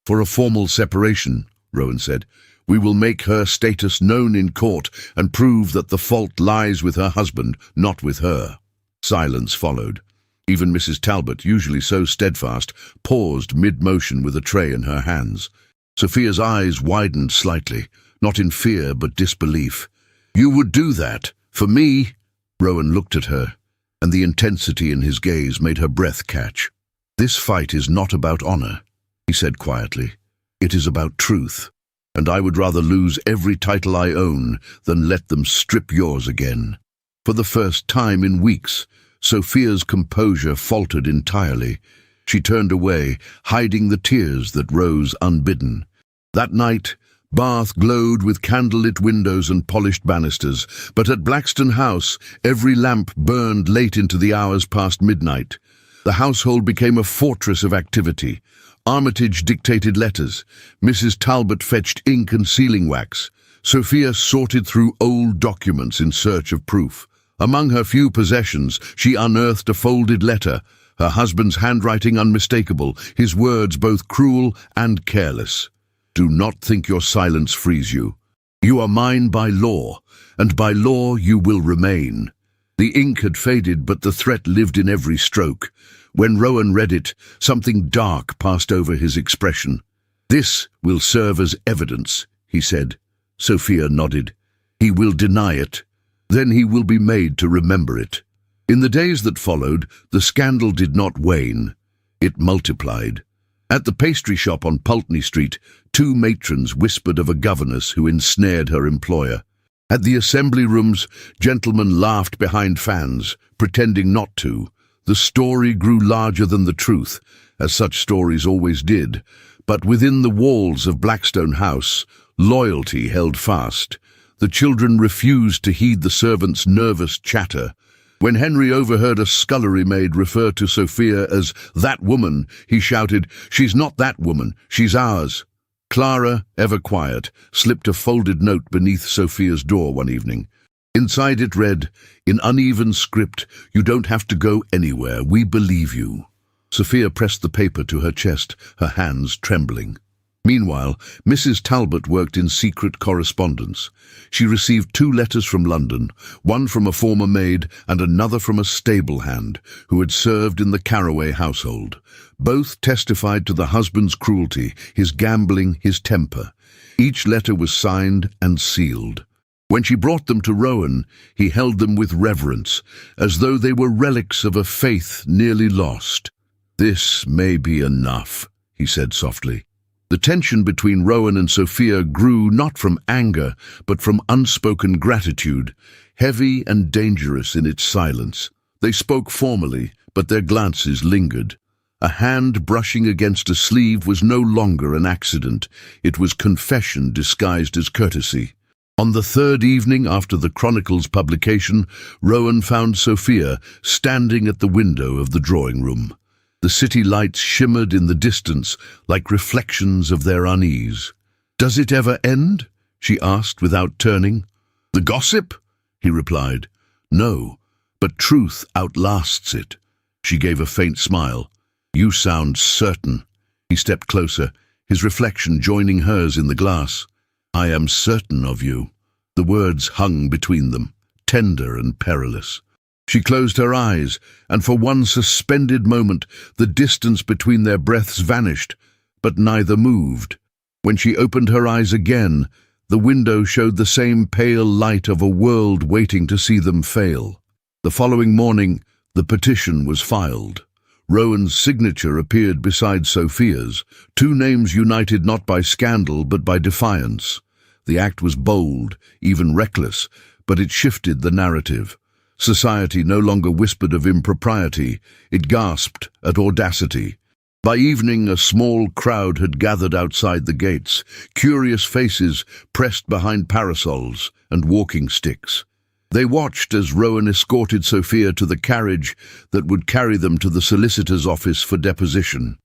"For a formal separation," Rowan said. "We will make her status known in court and prove that the fault lies with her husband, not with her." Silence followed. Even Mrs. Talbot, usually so steadfast, paused mid-motion with a tray in her hands. Sophia's eyes widened slightly, not in fear but disbelief. "You would do that? For me?" Rowan looked at her, and the intensity in his gaze made her breath catch. "This fight is not about honor," he said quietly. "It is about truth, and I would rather lose every title I own than let them strip yours again." For the first time in weeks, Sophia's composure faltered entirely. She turned away, hiding the tears that rose unbidden. That night, Bath glowed with candlelit windows and polished banisters, but at Blackstone House, every lamp burned late into the hours past midnight. The household became a fortress of activity. Armitage dictated letters. Mrs. Talbot fetched ink and sealing wax. Sophia sorted through old documents in search of proof. Among her few possessions, she unearthed a folded letter, her husband's handwriting unmistakable, his words both cruel and careless. "Do not think your silence frees you. You are mine by law, and by law you will remain." The ink had faded, but the threat lived in every stroke. When Rowan read it, something dark passed over his expression. "This will serve as evidence," he said. Sophia nodded. "He will deny it." Then he will be made to remember it. In the days that followed, the scandal did not wane. It multiplied. At the pastry shop on Pulteney Street, two matrons whispered of a governess who ensnared her employer. At the assembly rooms, gentlemen laughed behind fans, pretending not to. The story grew larger than the truth, as such stories always did. But within the walls of Blackstone House, loyalty held fast. The children refused to heed the servants' nervous chatter. When Henry overheard a scullery maid refer to Sophia as "that woman," he shouted, "She's not that woman, she's ours." Clara, ever quiet, slipped a folded note beneath Sophia's door one evening. Inside it read, in uneven script, "You don't have to go anywhere, we believe you." Sophia pressed the paper to her chest, her hands trembling. Meanwhile, Mrs. Talbot worked in secret correspondence. She received 2 letters from London, one from a former maid and another from a stable hand who had served in the Carraway household. Both testified to the husband's cruelty, his gambling, his temper. Each letter was signed and sealed. When she brought them to Rowan, he held them with reverence, as though they were relics of a faith nearly lost. "This may be enough," he said softly. The tension between Rowan and Sophia grew not from anger, but from unspoken gratitude, heavy and dangerous in its silence. They spoke formally, but their glances lingered. A hand brushing against a sleeve was no longer an accident. It was confession disguised as courtesy. On the 3rd evening after the Chronicle's publication, Rowan found Sophia standing at the window of the drawing room. The city lights shimmered in the distance like reflections of their unease. "Does it ever end?" she asked without turning. "The gossip?" he replied. "No, but truth outlasts it." She gave a faint smile. "You sound certain." He stepped closer, his reflection joining hers in the glass. "I am certain of you." The words hung between them, tender and perilous. She closed her eyes, and for one suspended moment the distance between their breaths vanished, but neither moved. When she opened her eyes again, the window showed the same pale light of a world waiting to see them fail. The following morning, the petition was filed. Rowan's signature appeared beside Sophia's, 2 names united not by scandal but by defiance. The act was bold, even reckless, but it shifted the narrative. Society no longer whispered of impropriety, it gasped at audacity. By evening, a small crowd had gathered outside the gates, curious faces pressed behind parasols and walking sticks. They watched as Rowan escorted Sophia to the carriage that would carry them to the solicitor's office for deposition.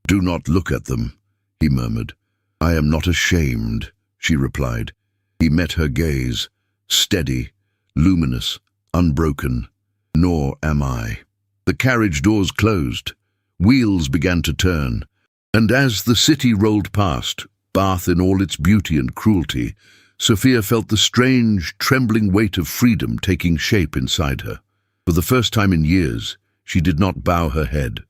"Do not look at them," he murmured. "I am not ashamed," she replied. He met her gaze, steady, luminous, unbroken. "Nor am I." The carriage doors closed. Wheels began to turn. And as the city rolled past, Bath in all its beauty and cruelty, Sophia felt the strange, trembling weight of freedom taking shape inside her. For the first time in years, she did not bow her head.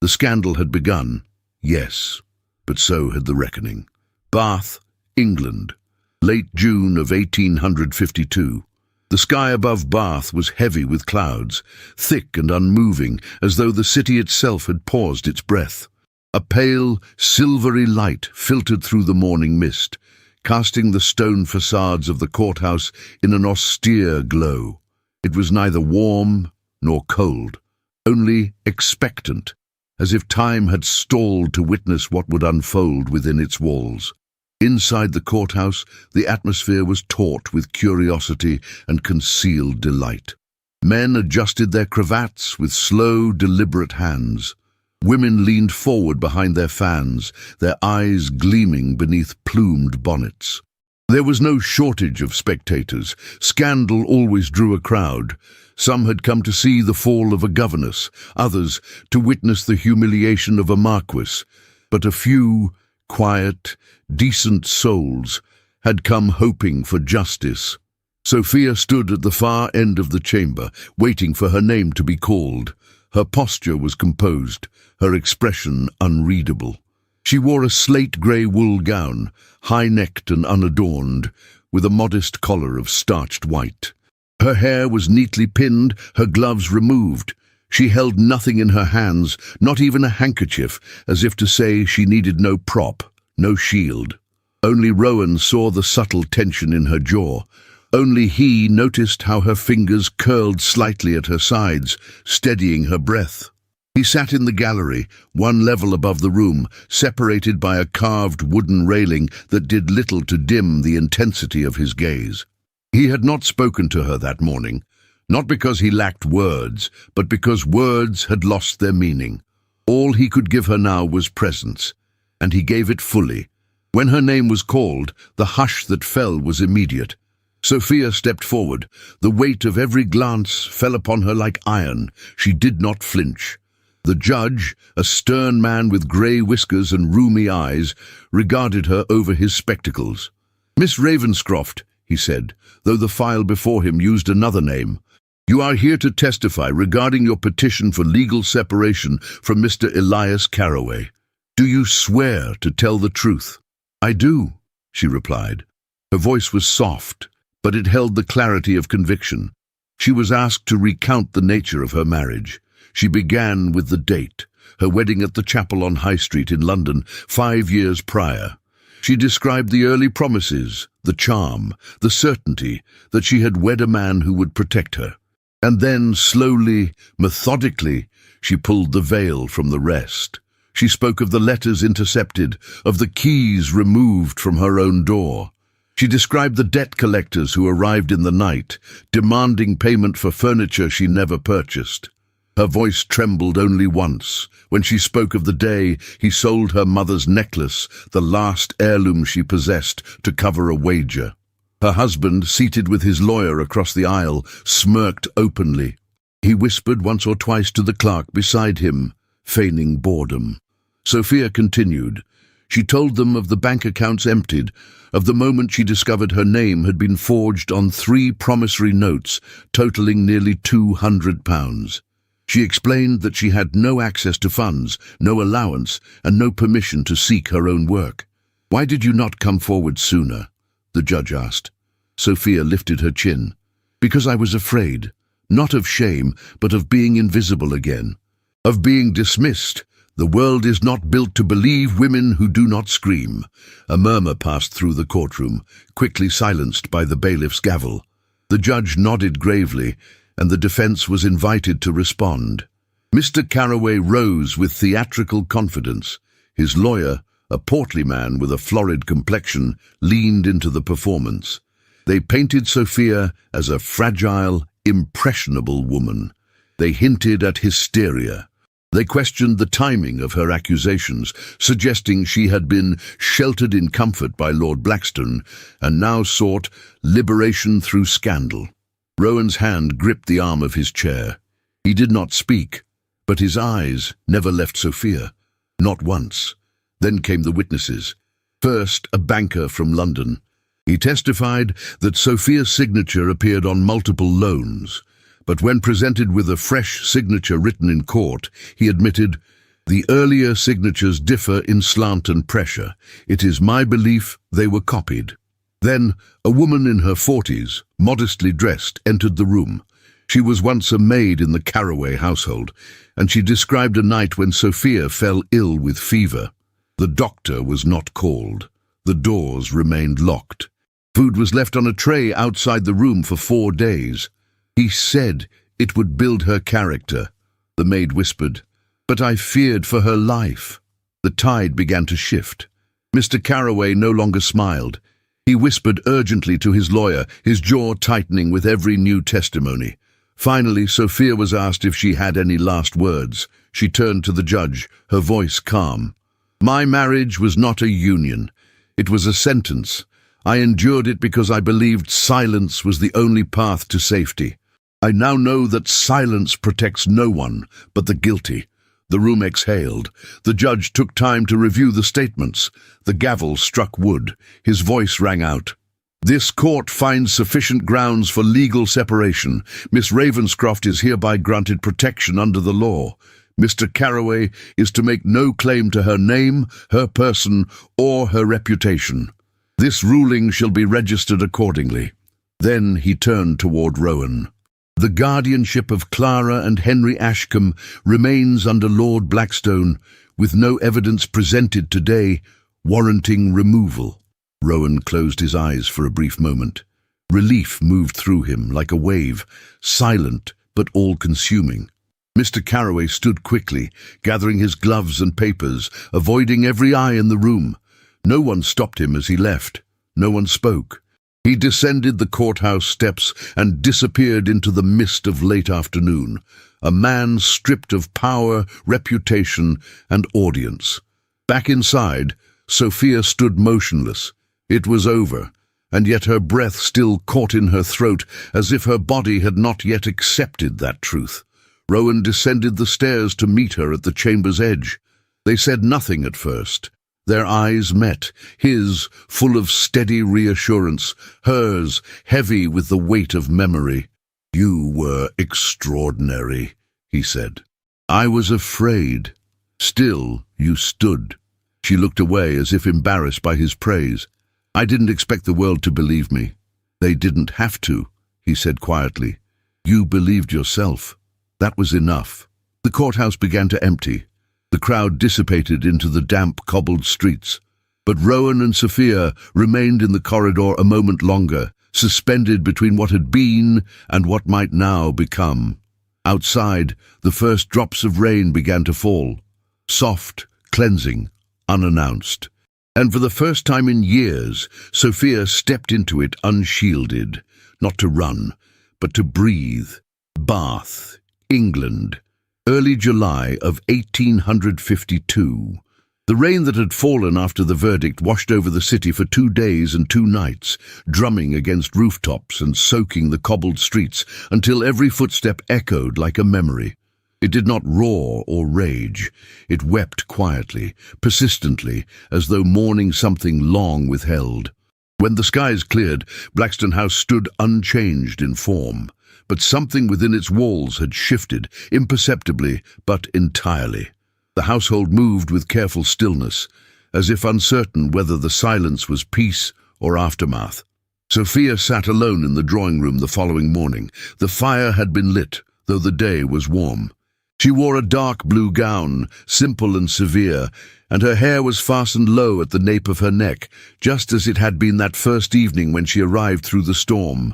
The scandal had begun, yes, but so had the reckoning. Bath, England, late June of 1852. The sky above Bath was heavy with clouds, thick and unmoving, as though the city itself had paused its breath. A pale, silvery light filtered through the morning mist, casting the stone facades of the courthouse in an austere glow. It was neither warm nor cold, only expectant, as if time had stalled to witness what would unfold within its walls. Inside the courthouse, the atmosphere was taut with curiosity and concealed delight. Men adjusted their cravats with slow, deliberate hands. Women leaned forward behind their fans, their eyes gleaming beneath plumed bonnets. There was no shortage of spectators. Scandal always drew a crowd. Some had come to see the fall of a governess, others to witness the humiliation of a marquess. But a few, quiet, decent souls had come hoping for justice. Sophia stood at the far end of the chamber, waiting for her name to be called. Her posture was composed, her expression unreadable. She wore a slate-grey wool gown, high-necked and unadorned, with a modest collar of starched white. Her hair was neatly pinned, her gloves removed. She held nothing in her hands, not even a handkerchief, as if to say she needed no prop, no shield. Only Rowan saw the subtle tension in her jaw. Only he noticed how her fingers curled slightly at her sides, steadying her breath. He sat in the gallery, one level above the room, separated by a carved wooden railing that did little to dim the intensity of his gaze. He had not spoken to her that morning, not because he lacked words, but because words had lost their meaning. All he could give her now was presence, and he gave it fully. When her name was called, the hush that fell was immediate. Sophia stepped forward. The weight of every glance fell upon her like iron. She did not flinch. The judge, a stern man with grey whiskers and rheumy eyes, regarded her over his spectacles. "Miss Ravenscroft," he said, though the file before him used another name, "you are here to testify regarding your petition for legal separation from Mr. Elias Carraway. Do you swear to tell the truth?" "I do," she replied. Her voice was soft, but it held the clarity of conviction. She was asked to recount the nature of her marriage. She began with the date, her wedding at the chapel on High Street in London 5 years prior. She described the early promises, the charm, the certainty that she had wed a man who would protect her. And then, slowly, methodically, she pulled the veil from the rest. She spoke of the letters intercepted, of the keys removed from her own door. She described the debt collectors who arrived in the night, demanding payment for furniture she never purchased. Her voice trembled only once, when she spoke of the day he sold her mother's necklace, the last heirloom she possessed, to cover a wager. Her husband, seated with his lawyer across the aisle, smirked openly. He whispered once or twice to the clerk beside him, feigning boredom. Sophia continued. She told them of the bank accounts emptied, of the moment she discovered her name had been forged on 3 promissory notes, totaling nearly £200. She explained that she had no access to funds, no allowance, and no permission to seek her own work. "Why did you not come forward sooner?" the judge asked. Sophia lifted her chin. "Because I was afraid, not of shame, but of being invisible again, of being dismissed. The world is not built to believe women who do not scream." A murmur passed through the courtroom, quickly silenced by the bailiff's gavel. The judge nodded gravely, and the defense was invited to respond. Mr. Carraway rose with theatrical confidence. His lawyer, a portly man with a florid complexion, leaned into the performance. They painted Sophia as a fragile, impressionable woman. They hinted at hysteria. They questioned the timing of her accusations, suggesting she had been sheltered in comfort by Lord Blackstone and now sought liberation through scandal. Rowan's hand gripped the arm of his chair. He did not speak, but his eyes never left Sophia. Not once. Then came the witnesses. First, a banker from London. He testified that Sophia's signature appeared on multiple loans, but when presented with a fresh signature written in court, he admitted, "The earlier signatures differ in slant and pressure. It is my belief they were copied." Then, a woman in her 40s, modestly dressed, entered the room. She was once a maid in the Carraway household, and she described a night when Sophia fell ill with fever. The doctor was not called. The doors remained locked. Food was left on a tray outside the room for 4 days. "He said it would build her character," the maid whispered, "but I feared for her life." The tide began to shift. Mr. Carraway no longer smiled. He whispered urgently to his lawyer, his jaw tightening with every new testimony. Finally, Sophia was asked if she had any last words. She turned to the judge, her voice calm. "My marriage was not a union. It was a sentence. I endured it because I believed silence was the only path to safety. I now know that silence protects no one but the guilty." The room exhaled. The judge took time to review the statements. The gavel struck wood. His voice rang out. "This court finds sufficient grounds for legal separation. Miss Ravenscroft is hereby granted protection under the law. Mr. Carraway is to make no claim to her name, her person, or her reputation. This ruling shall be registered accordingly." Then he turned toward Rowan. The guardianship of Clara and Henry Ashcombe remains under Lord Blackstone, with no evidence presented today warranting removal. Rowan closed his eyes for a brief moment. Relief moved through him like a wave, silent but all-consuming. Mr. Carroway stood quickly, gathering his gloves and papers, avoiding every eye in the room. No one stopped him as he left. No one spoke. He descended the courthouse steps and disappeared into the mist of late afternoon, a man stripped of power, reputation, and audience. Back inside, Sophia stood motionless. It was over, and yet her breath still caught in her throat, as if her body had not yet accepted that truth. Rowan descended the stairs to meet her at the chamber's edge. They said nothing at first. Their eyes met, his full of steady reassurance, hers heavy with the weight of memory. "You were extraordinary," he said. "I was afraid. Still, you stood." She looked away as if embarrassed by his praise. "I didn't expect the world to believe me." "They didn't have to," he said quietly. "You believed yourself. That was enough." The courthouse began to empty. The crowd dissipated into the damp, cobbled streets. But Rowan and Sophia remained in the corridor a moment longer, suspended between what had been and what might now become. Outside, the first drops of rain began to fall. Soft, cleansing, unannounced. And for the first time in years, Sophia stepped into it unshielded, not to run, but to breathe. Bath, England. Early July of 1852. The rain that had fallen after the verdict washed over the city for 2 days and 2 nights, drumming against rooftops and soaking the cobbled streets until every footstep echoed like a memory. It did not roar or rage. It wept quietly, persistently, as though mourning something long withheld. When the skies cleared, Blackstone House stood unchanged in form. But something within its walls had shifted, imperceptibly but entirely. The household moved with careful stillness, as if uncertain whether the silence was peace or aftermath. Sophia sat alone in the drawing room the following morning. The fire had been lit, though the day was warm. She wore a dark blue gown, simple and severe, and her hair was fastened low at the nape of her neck, just as it had been that first evening when she arrived through the storm.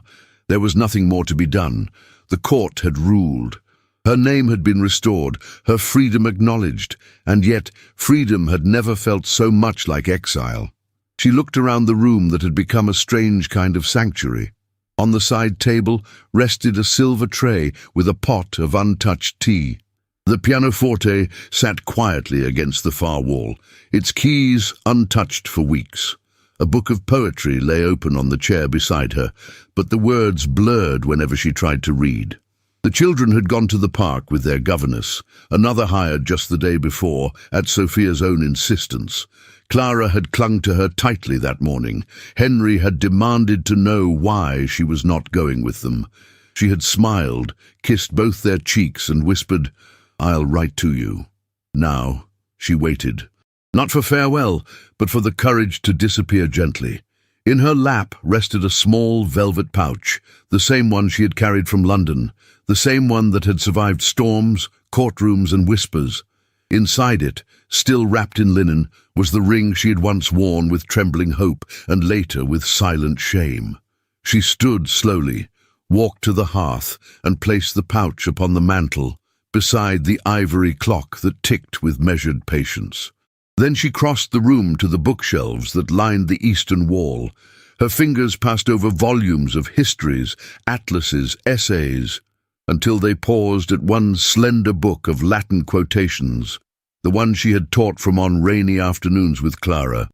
There was nothing more to be done. The court had ruled. Her name had been restored, her freedom acknowledged, and yet freedom had never felt so much like exile. She looked around the room that had become a strange kind of sanctuary. On the side table rested a silver tray with a pot of untouched tea. The pianoforte sat quietly against the far wall, its keys untouched for weeks. A book of poetry lay open on the chair beside her, but the words blurred whenever she tried to read. The children had gone to the park with their governess, another hired just the day before, at Sophia's own insistence. Clara had clung to her tightly that morning. Henry had demanded to know why she was not going with them. She had smiled, kissed both their cheeks, and whispered, "I'll write to you." Now she waited. Not for farewell, but for the courage to disappear gently. In her lap rested a small velvet pouch, the same one she had carried from London, the same one that had survived storms, courtrooms, and whispers. Inside it, still wrapped in linen, was the ring she had once worn with trembling hope and later with silent shame. She stood slowly, walked to the hearth, and placed the pouch upon the mantel, beside the ivory clock that ticked with measured patience. Then she crossed the room to the bookshelves that lined the eastern wall. Her fingers passed over volumes of histories, atlases, essays, until they paused at one slender book of Latin quotations, the one she had taught from on rainy afternoons with Clara.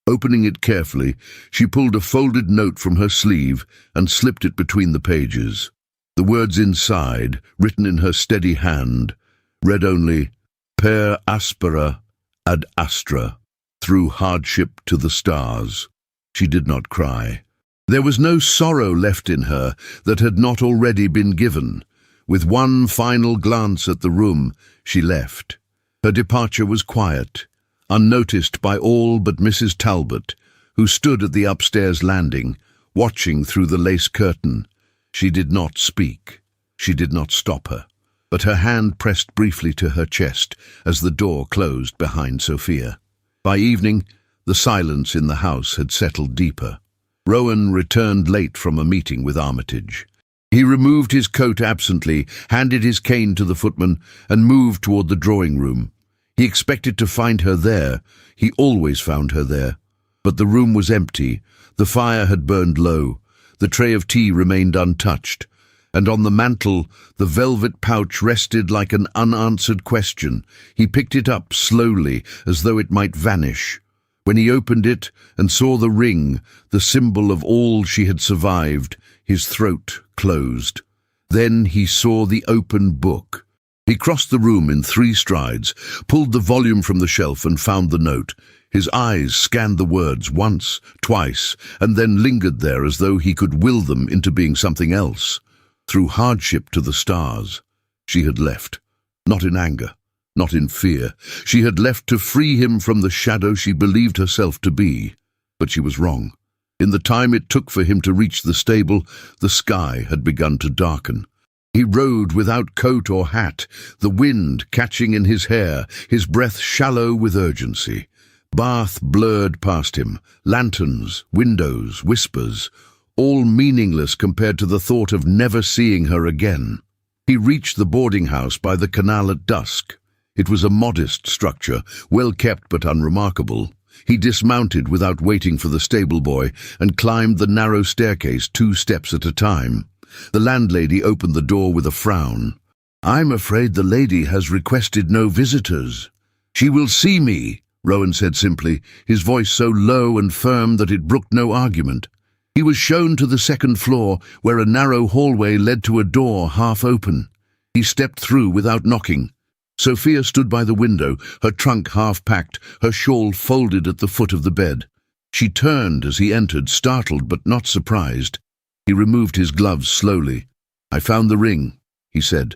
Opening it carefully, she pulled a folded note from her sleeve and slipped it between the pages. The words inside, written in her steady hand, read only, "Per aspera ad astra," through hardship to the stars. She did not cry. There was no sorrow left in her that had not already been given. With one final glance at the room, she left. Her departure was quiet, unnoticed by all but Mrs. Talbot, who stood at the upstairs landing, watching through the lace curtain. She did not speak. She did not stop her, but her hand pressed briefly to her chest as the door closed behind Sophia. By evening, the silence in the house had settled deeper. Rowan returned late from a meeting with Armitage. He removed his coat absently, handed his cane to the footman, and moved toward the drawing room. He expected to find her there. He always found her there. But the room was empty. The fire had burned low. The tray of tea remained untouched. And on the mantel, the velvet pouch rested like an unanswered question. He picked it up slowly, as though it might vanish. When he opened it and saw the ring, the symbol of all she had survived, his throat closed. Then he saw the open book. He crossed the room in 3 strides, pulled the volume from the shelf and found the note. His eyes scanned the words once, twice, and then lingered there as though he could will them into being something else. Through hardship to the stars, she had left, not in anger, not in fear. She had left to free him from the shadow she believed herself to be. But she was wrong. In the time it took for him to reach the stable, the sky had begun to darken. He rode without coat or hat, the wind catching in his hair, his breath shallow with urgency. Bath blurred past him, lanterns, windows, whispers, all meaningless compared to the thought of never seeing her again. He reached the boarding house by the canal at dusk. It was a modest structure, well kept but unremarkable. He dismounted without waiting for the stable boy and climbed the narrow staircase 2 steps at a time. The landlady opened the door with a frown. "I'm afraid the lady has requested no visitors." "She will see me," Rowan said simply, his voice so low and firm that it brooked no argument. He was shown to the 2nd floor, where a narrow hallway led to a door half open. He stepped through without knocking. Sophia stood by the window, her trunk half packed, her shawl folded at the foot of the bed. She turned as he entered, startled but not surprised. He removed his gloves slowly. "I found the ring," he said.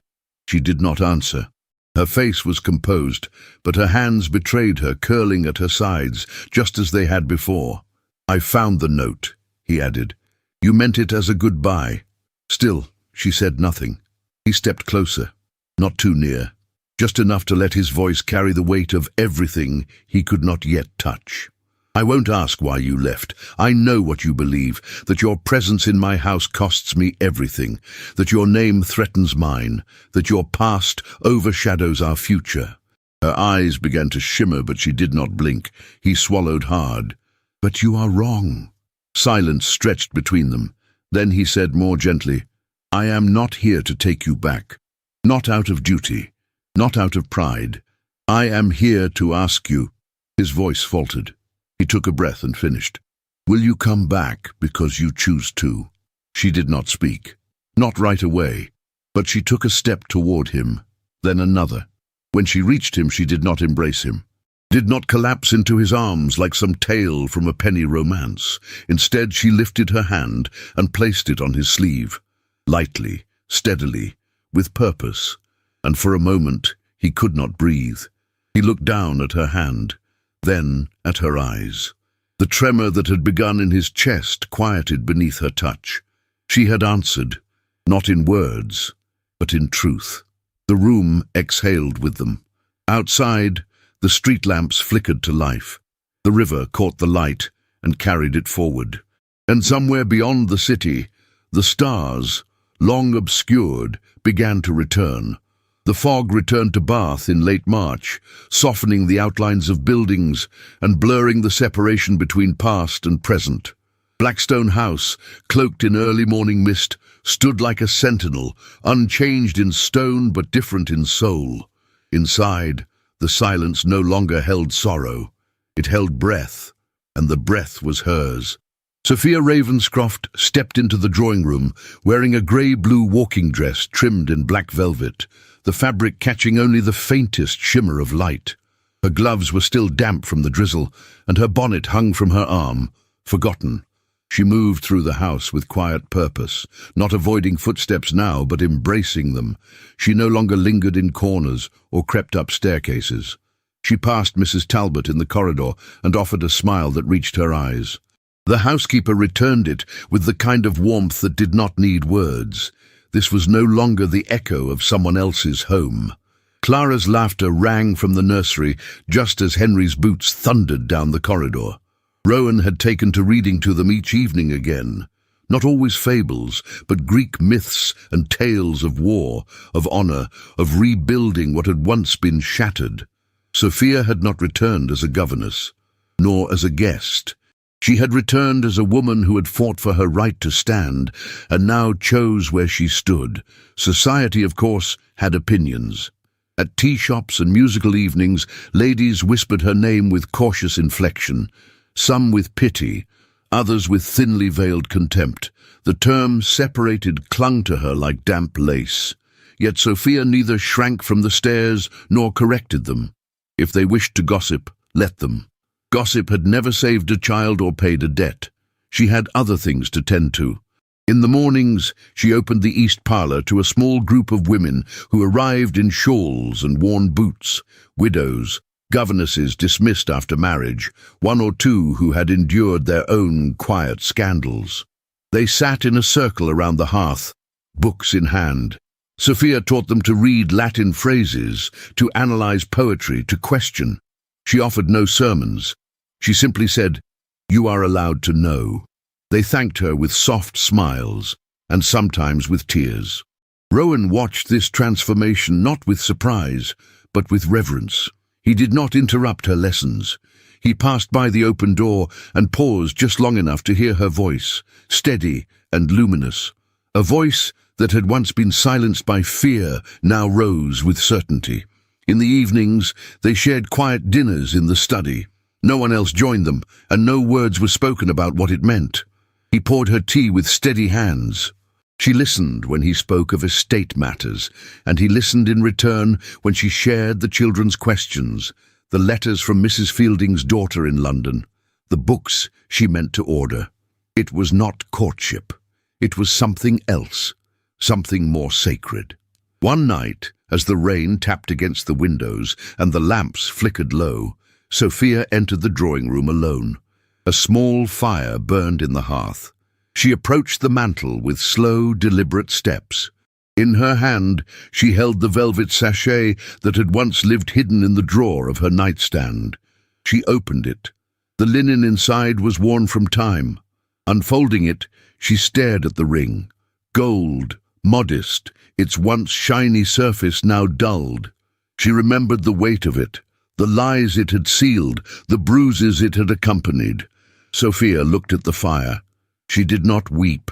She did not answer. Her face was composed, but her hands betrayed her, curling at her sides, just as they had before. "I found the note," he added. "You meant it as a goodbye." Still, she said nothing. He stepped closer, not too near, just enough to let his voice carry the weight of everything he could not yet touch. "I won't ask why you left. I know what you believe, that your presence in my house costs me everything, that your name threatens mine, that your past overshadows our future." Her eyes began to shimmer, but she did not blink. He swallowed hard. "But you are wrong." Silence stretched between them. Then he said more gently, "I am not here to take you back. Not out of duty, not out of pride. I am here to ask you." His voice faltered. He took a breath and finished. "Will you come back because you choose to?" She did not speak. Not right away. But she took a step toward him, then another. When she reached him, she did not embrace him, did not collapse into his arms like some tale from a penny romance. Instead, she lifted her hand and placed it on his sleeve, lightly, steadily, with purpose. And for a moment, he could not breathe. He looked down at her hand, then at her eyes. The tremor that had begun in his chest quieted beneath her touch. She had answered, not in words, but in truth. The room exhaled with them. Outside, the street lamps flickered to life. The river caught the light and carried it forward. And somewhere beyond the city, the stars, long obscured, began to return. The fog returned to Bath in late March, softening the outlines of buildings and blurring the separation between past and present. Blackstone House, cloaked in early morning mist, stood like a sentinel, unchanged in stone but different in soul. Inside, the silence no longer held sorrow. It held breath, and the breath was hers. Sophia Ravenscroft stepped into the drawing room, wearing a grey-blue walking dress trimmed in black velvet, the fabric catching only the faintest shimmer of light. Her gloves were still damp from the drizzle, and her bonnet hung from her arm, forgotten. She moved through the house with quiet purpose, not avoiding footsteps now, but embracing them. She no longer lingered in corners or crept up staircases. She passed Mrs. Talbot in the corridor and offered a smile that reached her eyes. The housekeeper returned it with the kind of warmth that did not need words. This was no longer the echo of someone else's home. Clara's laughter rang from the nursery just as Henry's boots thundered down the corridor. Rowan had taken to reading to them each evening again. Not always fables, but Greek myths and tales of war, of honor, of rebuilding what had once been shattered. Sophia had not returned as a governess, nor as a guest. She had returned as a woman who had fought for her right to stand, and now chose where she stood. Society, of course, had opinions. At tea shops and musical evenings, ladies whispered her name with cautious inflection, some with pity, others with thinly veiled contempt. The term separated clung to her like damp lace. Yet Sophia neither shrank from the stares nor corrected them. If they wished to gossip, let them. Gossip had never saved a child or paid a debt. She had other things to tend to. In the mornings, she opened the east parlour to a small group of women who arrived in shawls and worn boots, widows, governesses dismissed after marriage, one or two who had endured their own quiet scandals. They sat in a circle around the hearth, books in hand. Sophia taught them to read Latin phrases, to analyze poetry, to question. She offered no sermons. She simply said, "You are allowed to know." They thanked her with soft smiles, and sometimes with tears. Rowan watched this transformation not with surprise, but with reverence. He did not interrupt her lessons. He passed by the open door and paused just long enough to hear her voice, steady and luminous. A voice that had once been silenced by fear now rose with certainty. In the evenings, they shared quiet dinners in the study. No one else joined them, and no words were spoken about what it meant. He poured her tea with steady hands. She listened when he spoke of estate matters, and he listened in return when she shared the children's questions, the letters from Mrs. Fielding's daughter in London, the books she meant to order. It was not courtship. It was something else, something more sacred. One night, as the rain tapped against the windows and the lamps flickered low, Sophia entered the drawing room alone. A small fire burned in the hearth. She approached the mantel with slow, deliberate steps. In her hand, she held the velvet sachet that had once lived hidden in the drawer of her nightstand. She opened it. The linen inside was worn from time. Unfolding it, she stared at the ring. Gold, modest, its once shiny surface now dulled. She remembered the weight of it, the lies it had sealed, the bruises it had accompanied. Sophia looked at the fire. She did not weep.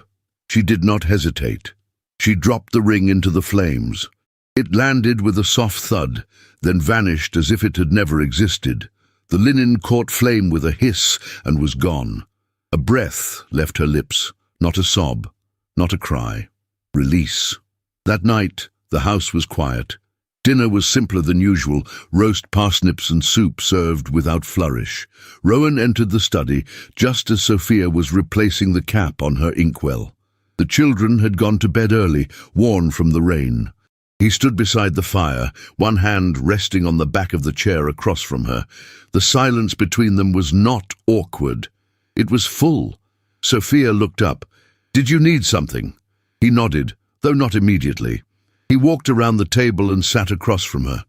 She did not hesitate. She dropped the ring into the flames. It landed with a soft thud, then vanished as if it had never existed. The linen caught flame with a hiss and was gone. A breath left her lips, not a sob, not a cry. Release. That night, the house was quiet. Dinner was simpler than usual, roast parsnips and soup served without flourish. Rowan entered the study just as Sophia was replacing the cap on her inkwell. The children had gone to bed early, worn from the rain. He stood beside the fire, one hand resting on the back of the chair across from her. The silence between them was not awkward. It was full. Sophia looked up. "Did you need something?" He nodded, though not immediately. He walked around the table and sat across from her.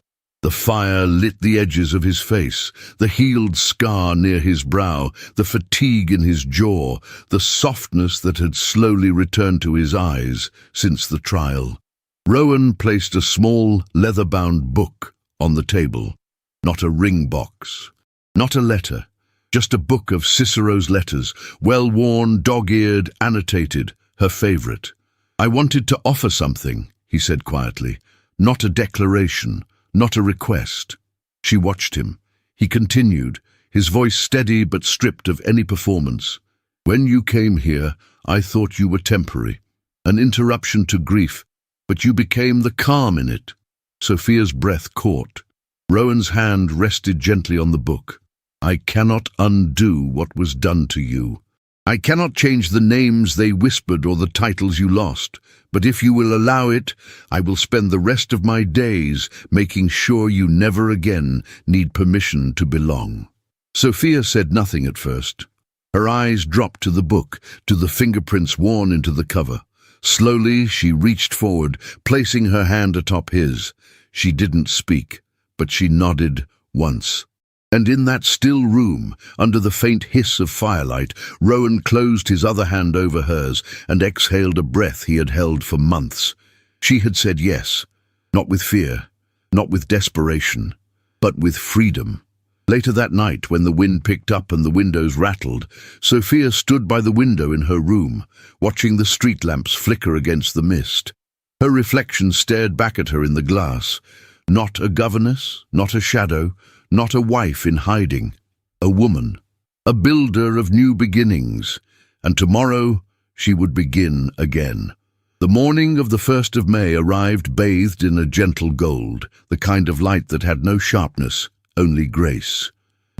The fire lit the edges of his face, the healed scar near his brow, the fatigue in his jaw, the softness that had slowly returned to his eyes since the trial. Rowan placed a small, leather-bound book on the table. Not a ring box, not a letter, just a book of Cicero's letters, well-worn, dog-eared, annotated, her favourite. "I wanted to offer something," he said quietly, "not a declaration, not a request." She watched him. He continued, his voice steady but stripped of any performance. "When you came here, I thought you were temporary, an interruption to grief, but you became the calm in it." Sophia's breath caught. Rowan's hand rested gently on the book. "I cannot undo what was done to you. I cannot change the names they whispered or the titles you lost, but if you will allow it, I will spend the rest of my days making sure you never again need permission to belong." Sophia said nothing at first. Her eyes dropped to the book, to the fingerprints worn into the cover. Slowly she reached forward, placing her hand atop his. She didn't speak, but she nodded once. And in that still room, under the faint hiss of firelight, Rowan closed his other hand over hers and exhaled a breath he had held for months. She had said yes, not with fear, not with desperation, but with freedom. Later that night, when the wind picked up and the windows rattled, Sophia stood by the window in her room, watching the street lamps flicker against the mist. Her reflection stared back at her in the glass. Not a governess, not a shadow, not a wife in hiding. A woman, a builder of new beginnings. And tomorrow she would begin again. The morning of the 1st of May arrived bathed in a gentle gold, the kind of light that had no sharpness, only grace.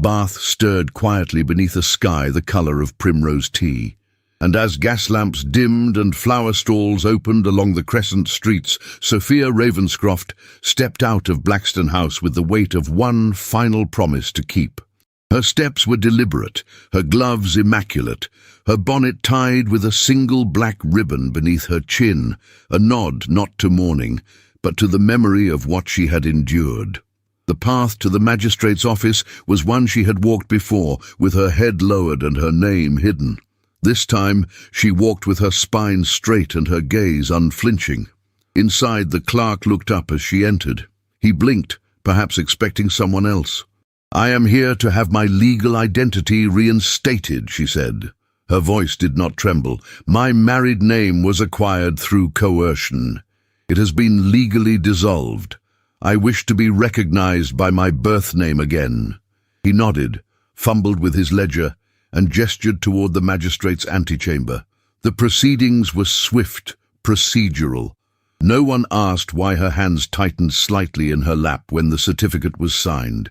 Bath stirred quietly beneath a sky the colour of primrose tea. And as gas lamps dimmed and flower stalls opened along the crescent streets, Sophia Ravenscroft stepped out of Blackstone House with the weight of one final promise to keep. Her steps were deliberate, her gloves immaculate, her bonnet tied with a single black ribbon beneath her chin, a nod not to mourning, but to the memory of what she had endured. The path to the magistrate's office was one she had walked before, with her head lowered and her name hidden. This time she walked with her spine straight and her gaze unflinching. Inside, the clerk looked up as she entered. He blinked, perhaps expecting someone else. "I am here to have my legal identity reinstated," she said. Her voice did not tremble. "My married name was acquired through coercion. It has been legally dissolved. I wish to be recognized by my birth name again." He nodded, fumbled with his ledger, and gestured toward the magistrate's antechamber. The proceedings were swift, procedural. No one asked why her hands tightened slightly in her lap when the certificate was signed.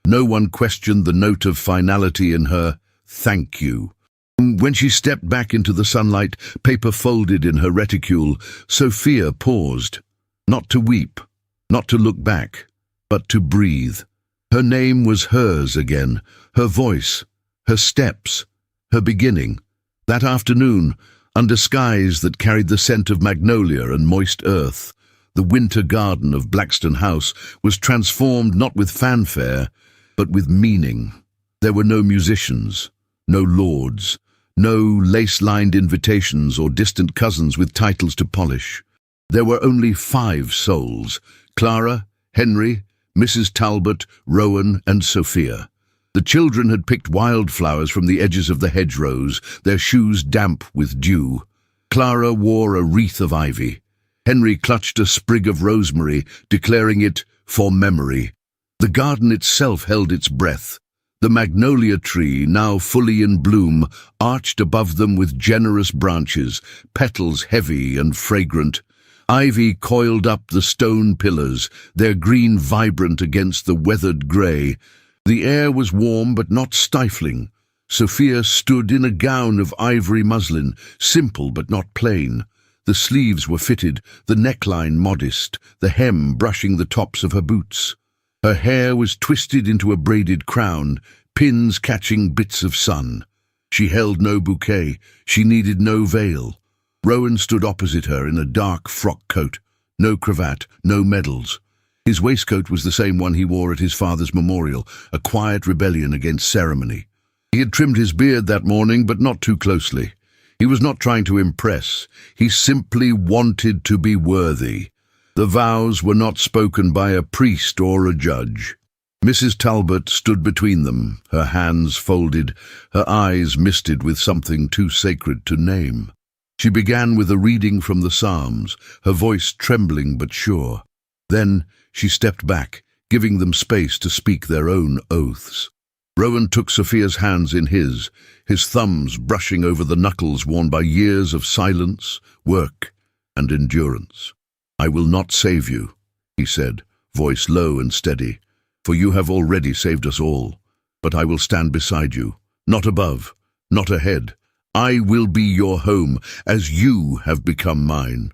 No one questioned the note of finality in her "thank you." When she stepped back into the sunlight, paper folded in her reticule, Sophia paused, not to weep, not to look back, but to breathe. Her name was hers again, her voice, her steps, her beginning. That afternoon, under skies that carried the scent of magnolia and moist earth, the winter garden of Blackstone House was transformed not with fanfare, but with meaning. There were no musicians, no lords, no lace-lined invitations or distant cousins with titles to polish. There were only 5 souls: Clara, Henry, Mrs. Talbot, Rowan, and Sophia. The children had picked wildflowers from the edges of the hedgerows, their shoes damp with dew. Clara wore a wreath of ivy. Henry clutched a sprig of rosemary, declaring it for memory. The garden itself held its breath. The magnolia tree, now fully in bloom, arched above them with generous branches, petals heavy and fragrant. Ivy coiled up the stone pillars, their green vibrant against the weathered grey. The air was warm but not stifling. Sophia stood in a gown of ivory muslin, simple but not plain. The sleeves were fitted, the neckline modest, the hem brushing the tops of her boots. Her hair was twisted into a braided crown, pins catching bits of sun. She held no bouquet, she needed no veil. Rowan stood opposite her in a dark frock coat, no cravat, no medals. His waistcoat was the same one he wore at his father's memorial, a quiet rebellion against ceremony. He had trimmed his beard that morning, but not too closely. He was not trying to impress. He simply wanted to be worthy. The vows were not spoken by a priest or a judge. Mrs. Talbot stood between them, her hands folded, her eyes misted with something too sacred to name. She began with a reading from the Psalms, her voice trembling but sure. Then she stepped back, giving them space to speak their own oaths. Rowan took Sophia's hands in his thumbs brushing over the knuckles worn by years of silence, work, and endurance. "I will not save you," he said, voice low and steady, "for you have already saved us all. But I will stand beside you, not above, not ahead. I will be your home, as you have become mine."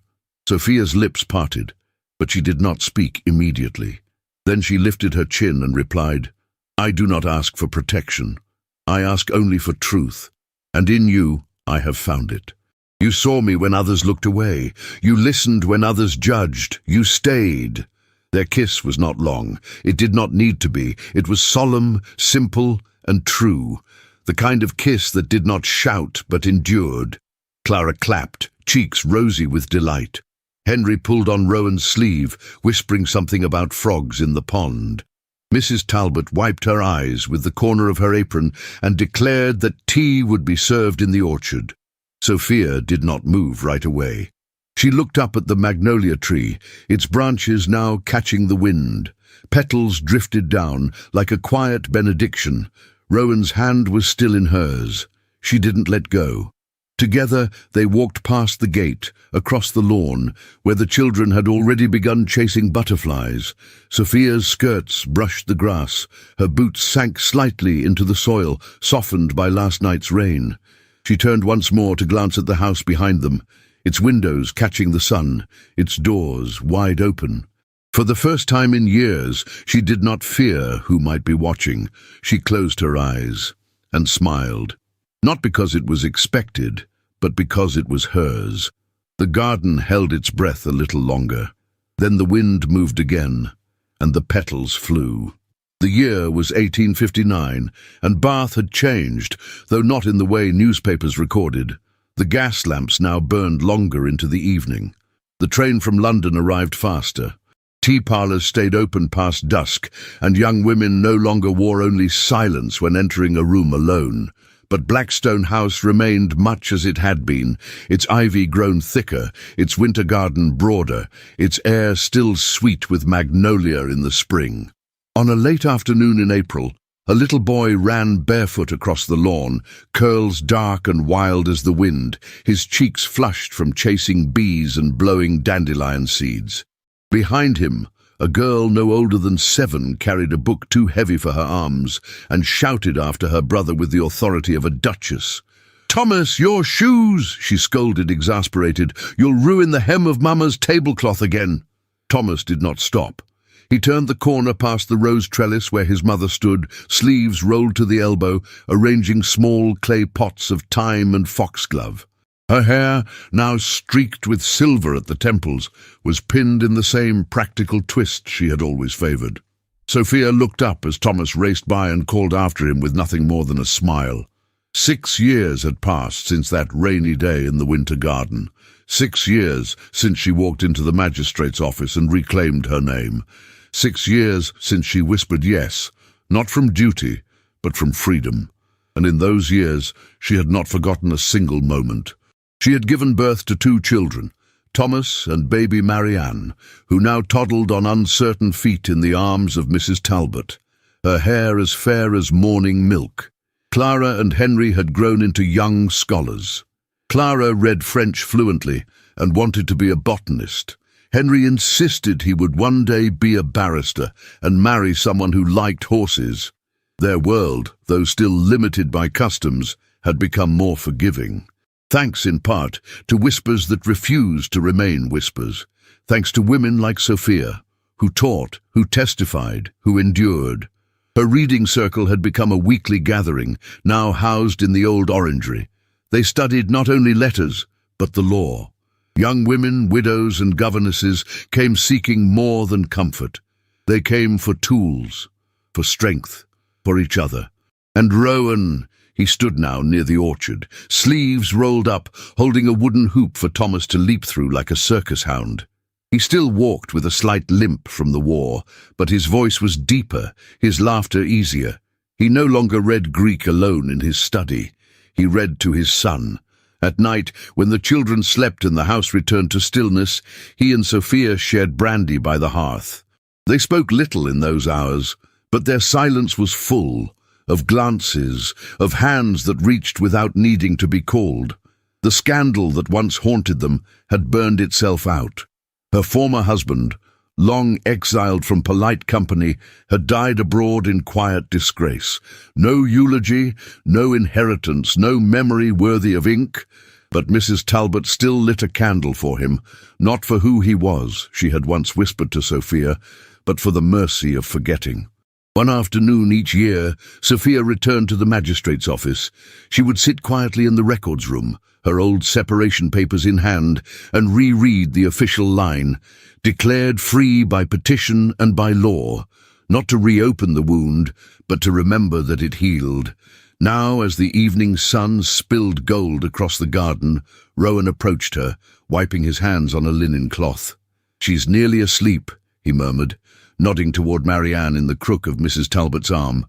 Sophia's lips parted, but she did not speak immediately. Then she lifted her chin and replied, "I do not ask for protection. I ask only for truth. And in you, I have found it. You saw me when others looked away. You listened when others judged. You stayed. Their kiss was not long. It did not need to be. It was solemn, simple, and true. The kind of kiss that did not shout but endured. Clara clapped, cheeks rosy with delight. Henry pulled on Rowan's sleeve, whispering something about frogs in the pond. Mrs. Talbot wiped her eyes with the corner of her apron and declared that tea would be served in the orchard. Sophia did not move right away. She looked up at the magnolia tree, its branches now catching the wind. Petals drifted down like a quiet benediction. Rowan's hand was still in hers. She didn't let go. Together they walked past the gate, across the lawn, where the children had already begun chasing butterflies. Sophia's skirts brushed the grass. Her boots sank slightly into the soil, softened by last night's rain. She turned once more to glance at the house behind them, its windows catching the sun, its doors wide open. For the first time in years, she did not fear who might be watching. She closed her eyes and smiled, not because it was expected, but because it was hers. The garden held its breath a little longer. Then the wind moved again, and the petals flew. The year was 1859, and Bath had changed, though not in the way newspapers recorded. The gas lamps now burned longer into the evening. The train from London arrived faster. Tea parlours stayed open past dusk, and young women no longer wore only silence when entering a room alone. But Blackstone House remained much as it had been, its ivy grown thicker, its winter garden broader, its air still sweet with magnolia in the spring. On a late afternoon in April, a little boy ran barefoot across the lawn, curls dark and wild as the wind, his cheeks flushed from chasing bees and blowing dandelion seeds. Behind him, a girl no older than 7 carried a book too heavy for her arms and shouted after her brother with the authority of a duchess. "Thomas, your shoes!" she scolded, exasperated. "You'll ruin the hem of Mamma's tablecloth again." Thomas did not stop. He turned the corner past the rose trellis where his mother stood, sleeves rolled to the elbow, arranging small clay pots of thyme and foxglove. Her hair, now streaked with silver at the temples, was pinned in the same practical twist she had always favoured. Sophia looked up as Thomas raced by and called after him with nothing more than a smile. 6 years had passed since that rainy day in the winter garden. 6 years since she walked into the magistrate's office and reclaimed her name. 6 years since she whispered yes, not from duty, but from freedom. And in those years she had not forgotten a single moment. She had given birth to 2 children, Thomas and baby Marianne, who now toddled on uncertain feet in the arms of Mrs. Talbot, her hair as fair as morning milk. Clara and Henry had grown into young scholars. Clara read French fluently and wanted to be a botanist. Henry insisted he would one day be a barrister and marry someone who liked horses. Their world, though still limited by customs, had become more forgiving. Thanks in part to whispers that refused to remain whispers. Thanks to women like Sophia, who taught, who testified, who endured. Her reading circle had become a weekly gathering, now housed in the old orangery. They studied not only letters, but the law. Young women, widows and governesses came seeking more than comfort. They came for tools, for strength, for each other. And Rowan, he stood now near the orchard, sleeves rolled up, holding a wooden hoop for Thomas to leap through like a circus hound. He still walked with a slight limp from the war, but his voice was deeper, his laughter easier. He no longer read Greek alone in his study. He read to his son. At night, when the children slept and the house returned to stillness, he and Sophia shared brandy by the hearth. They spoke little in those hours, but their silence was full, of glances, of hands that reached without needing to be called. The scandal that once haunted them had burned itself out. Her former husband, long exiled from polite company, had died abroad in quiet disgrace. No eulogy, no inheritance, no memory worthy of ink, but Mrs. Talbot still lit a candle for him, not for who he was, she had once whispered to Sophia, but for the mercy of forgetting. One afternoon each year, Sophia returned to the magistrate's office. She would sit quietly in the records room, her old separation papers in hand, and reread the official line, declared free by petition and by law, not to reopen the wound, but to remember that it healed. Now, as the evening sun spilled gold across the garden, Rowan approached her, wiping his hands on a linen cloth. "She's nearly asleep," he murmured, nodding toward Marianne in the crook of Mrs. Talbot's arm.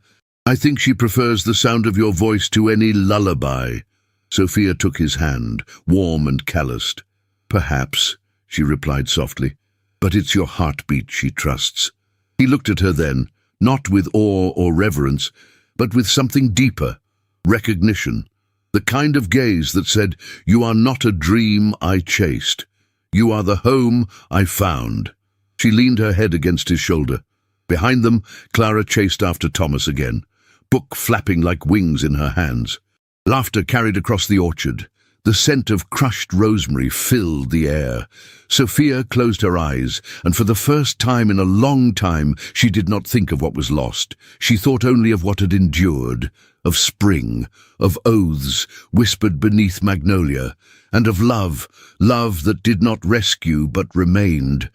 "I think she prefers the sound of your voice to any lullaby." Sophia took his hand, warm and calloused. "Perhaps," she replied softly, "but it's your heartbeat she trusts." He looked at her then, not with awe or reverence, but with something deeper, recognition, the kind of gaze that said, "You are not a dream I chased. You are the home I found." She leaned her head against his shoulder. Behind them, Clara chased after Thomas again, book flapping like wings in her hands. Laughter carried across the orchard. The scent of crushed rosemary filled the air. Sophia closed her eyes, and for the first time in a long time she did not think of what was lost. She thought only of what had endured, of spring, of oaths whispered beneath magnolia, and of love, love that did not rescue but remained.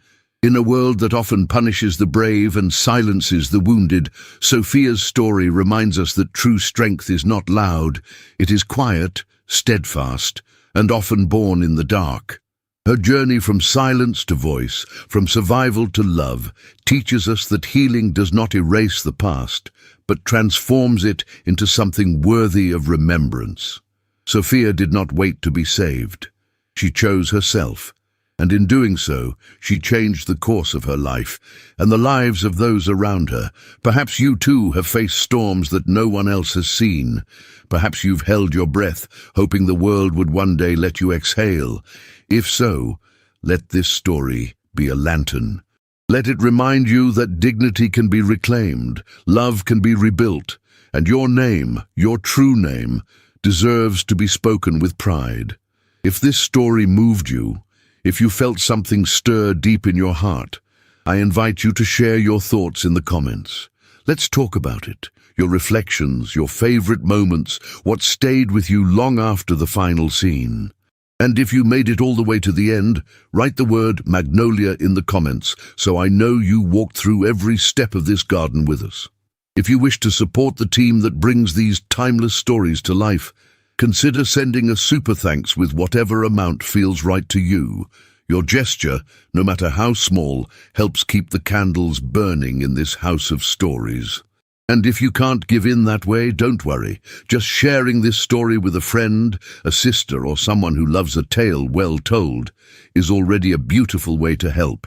In a world that often punishes the brave and silences the wounded, Sophia's story reminds us that true strength is not loud. It is quiet, steadfast, and often born in the dark. Her journey from silence to voice, from survival to love, teaches us that healing does not erase the past, but transforms it into something worthy of remembrance. Sophia did not wait to be saved. She chose herself, and in doing so, she changed the course of her life and the lives of those around her. Perhaps you too have faced storms that no one else has seen. Perhaps you've held your breath, hoping the world would one day let you exhale. If so, let this story be a lantern. Let it remind you that dignity can be reclaimed, love can be rebuilt, and your name, your true name, deserves to be spoken with pride. If this story moved you, if you felt something stir deep in your heart, I invite you to share your thoughts in the comments. Let's talk about it, your reflections, your favorite moments, what stayed with you long after the final scene. And if you made it all the way to the end, write the word Magnolia in the comments so I know you walked through every step of this garden with us. If you wish to support the team that brings these timeless stories to life, consider sending a super thanks with whatever amount feels right to you. Your gesture, no matter how small, helps keep the candles burning in this house of stories. And if you can't give in that way, don't worry. Just sharing this story with a friend, a sister, or someone who loves a tale well told is already a beautiful way to help.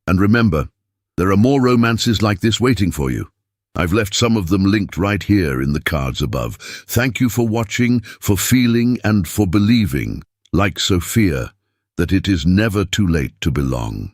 And remember, there are more romances like this waiting for you. I've left some of them linked right here in the cards above. Thank you for watching, for feeling, and for believing, like Sophia, that it is never too late to belong.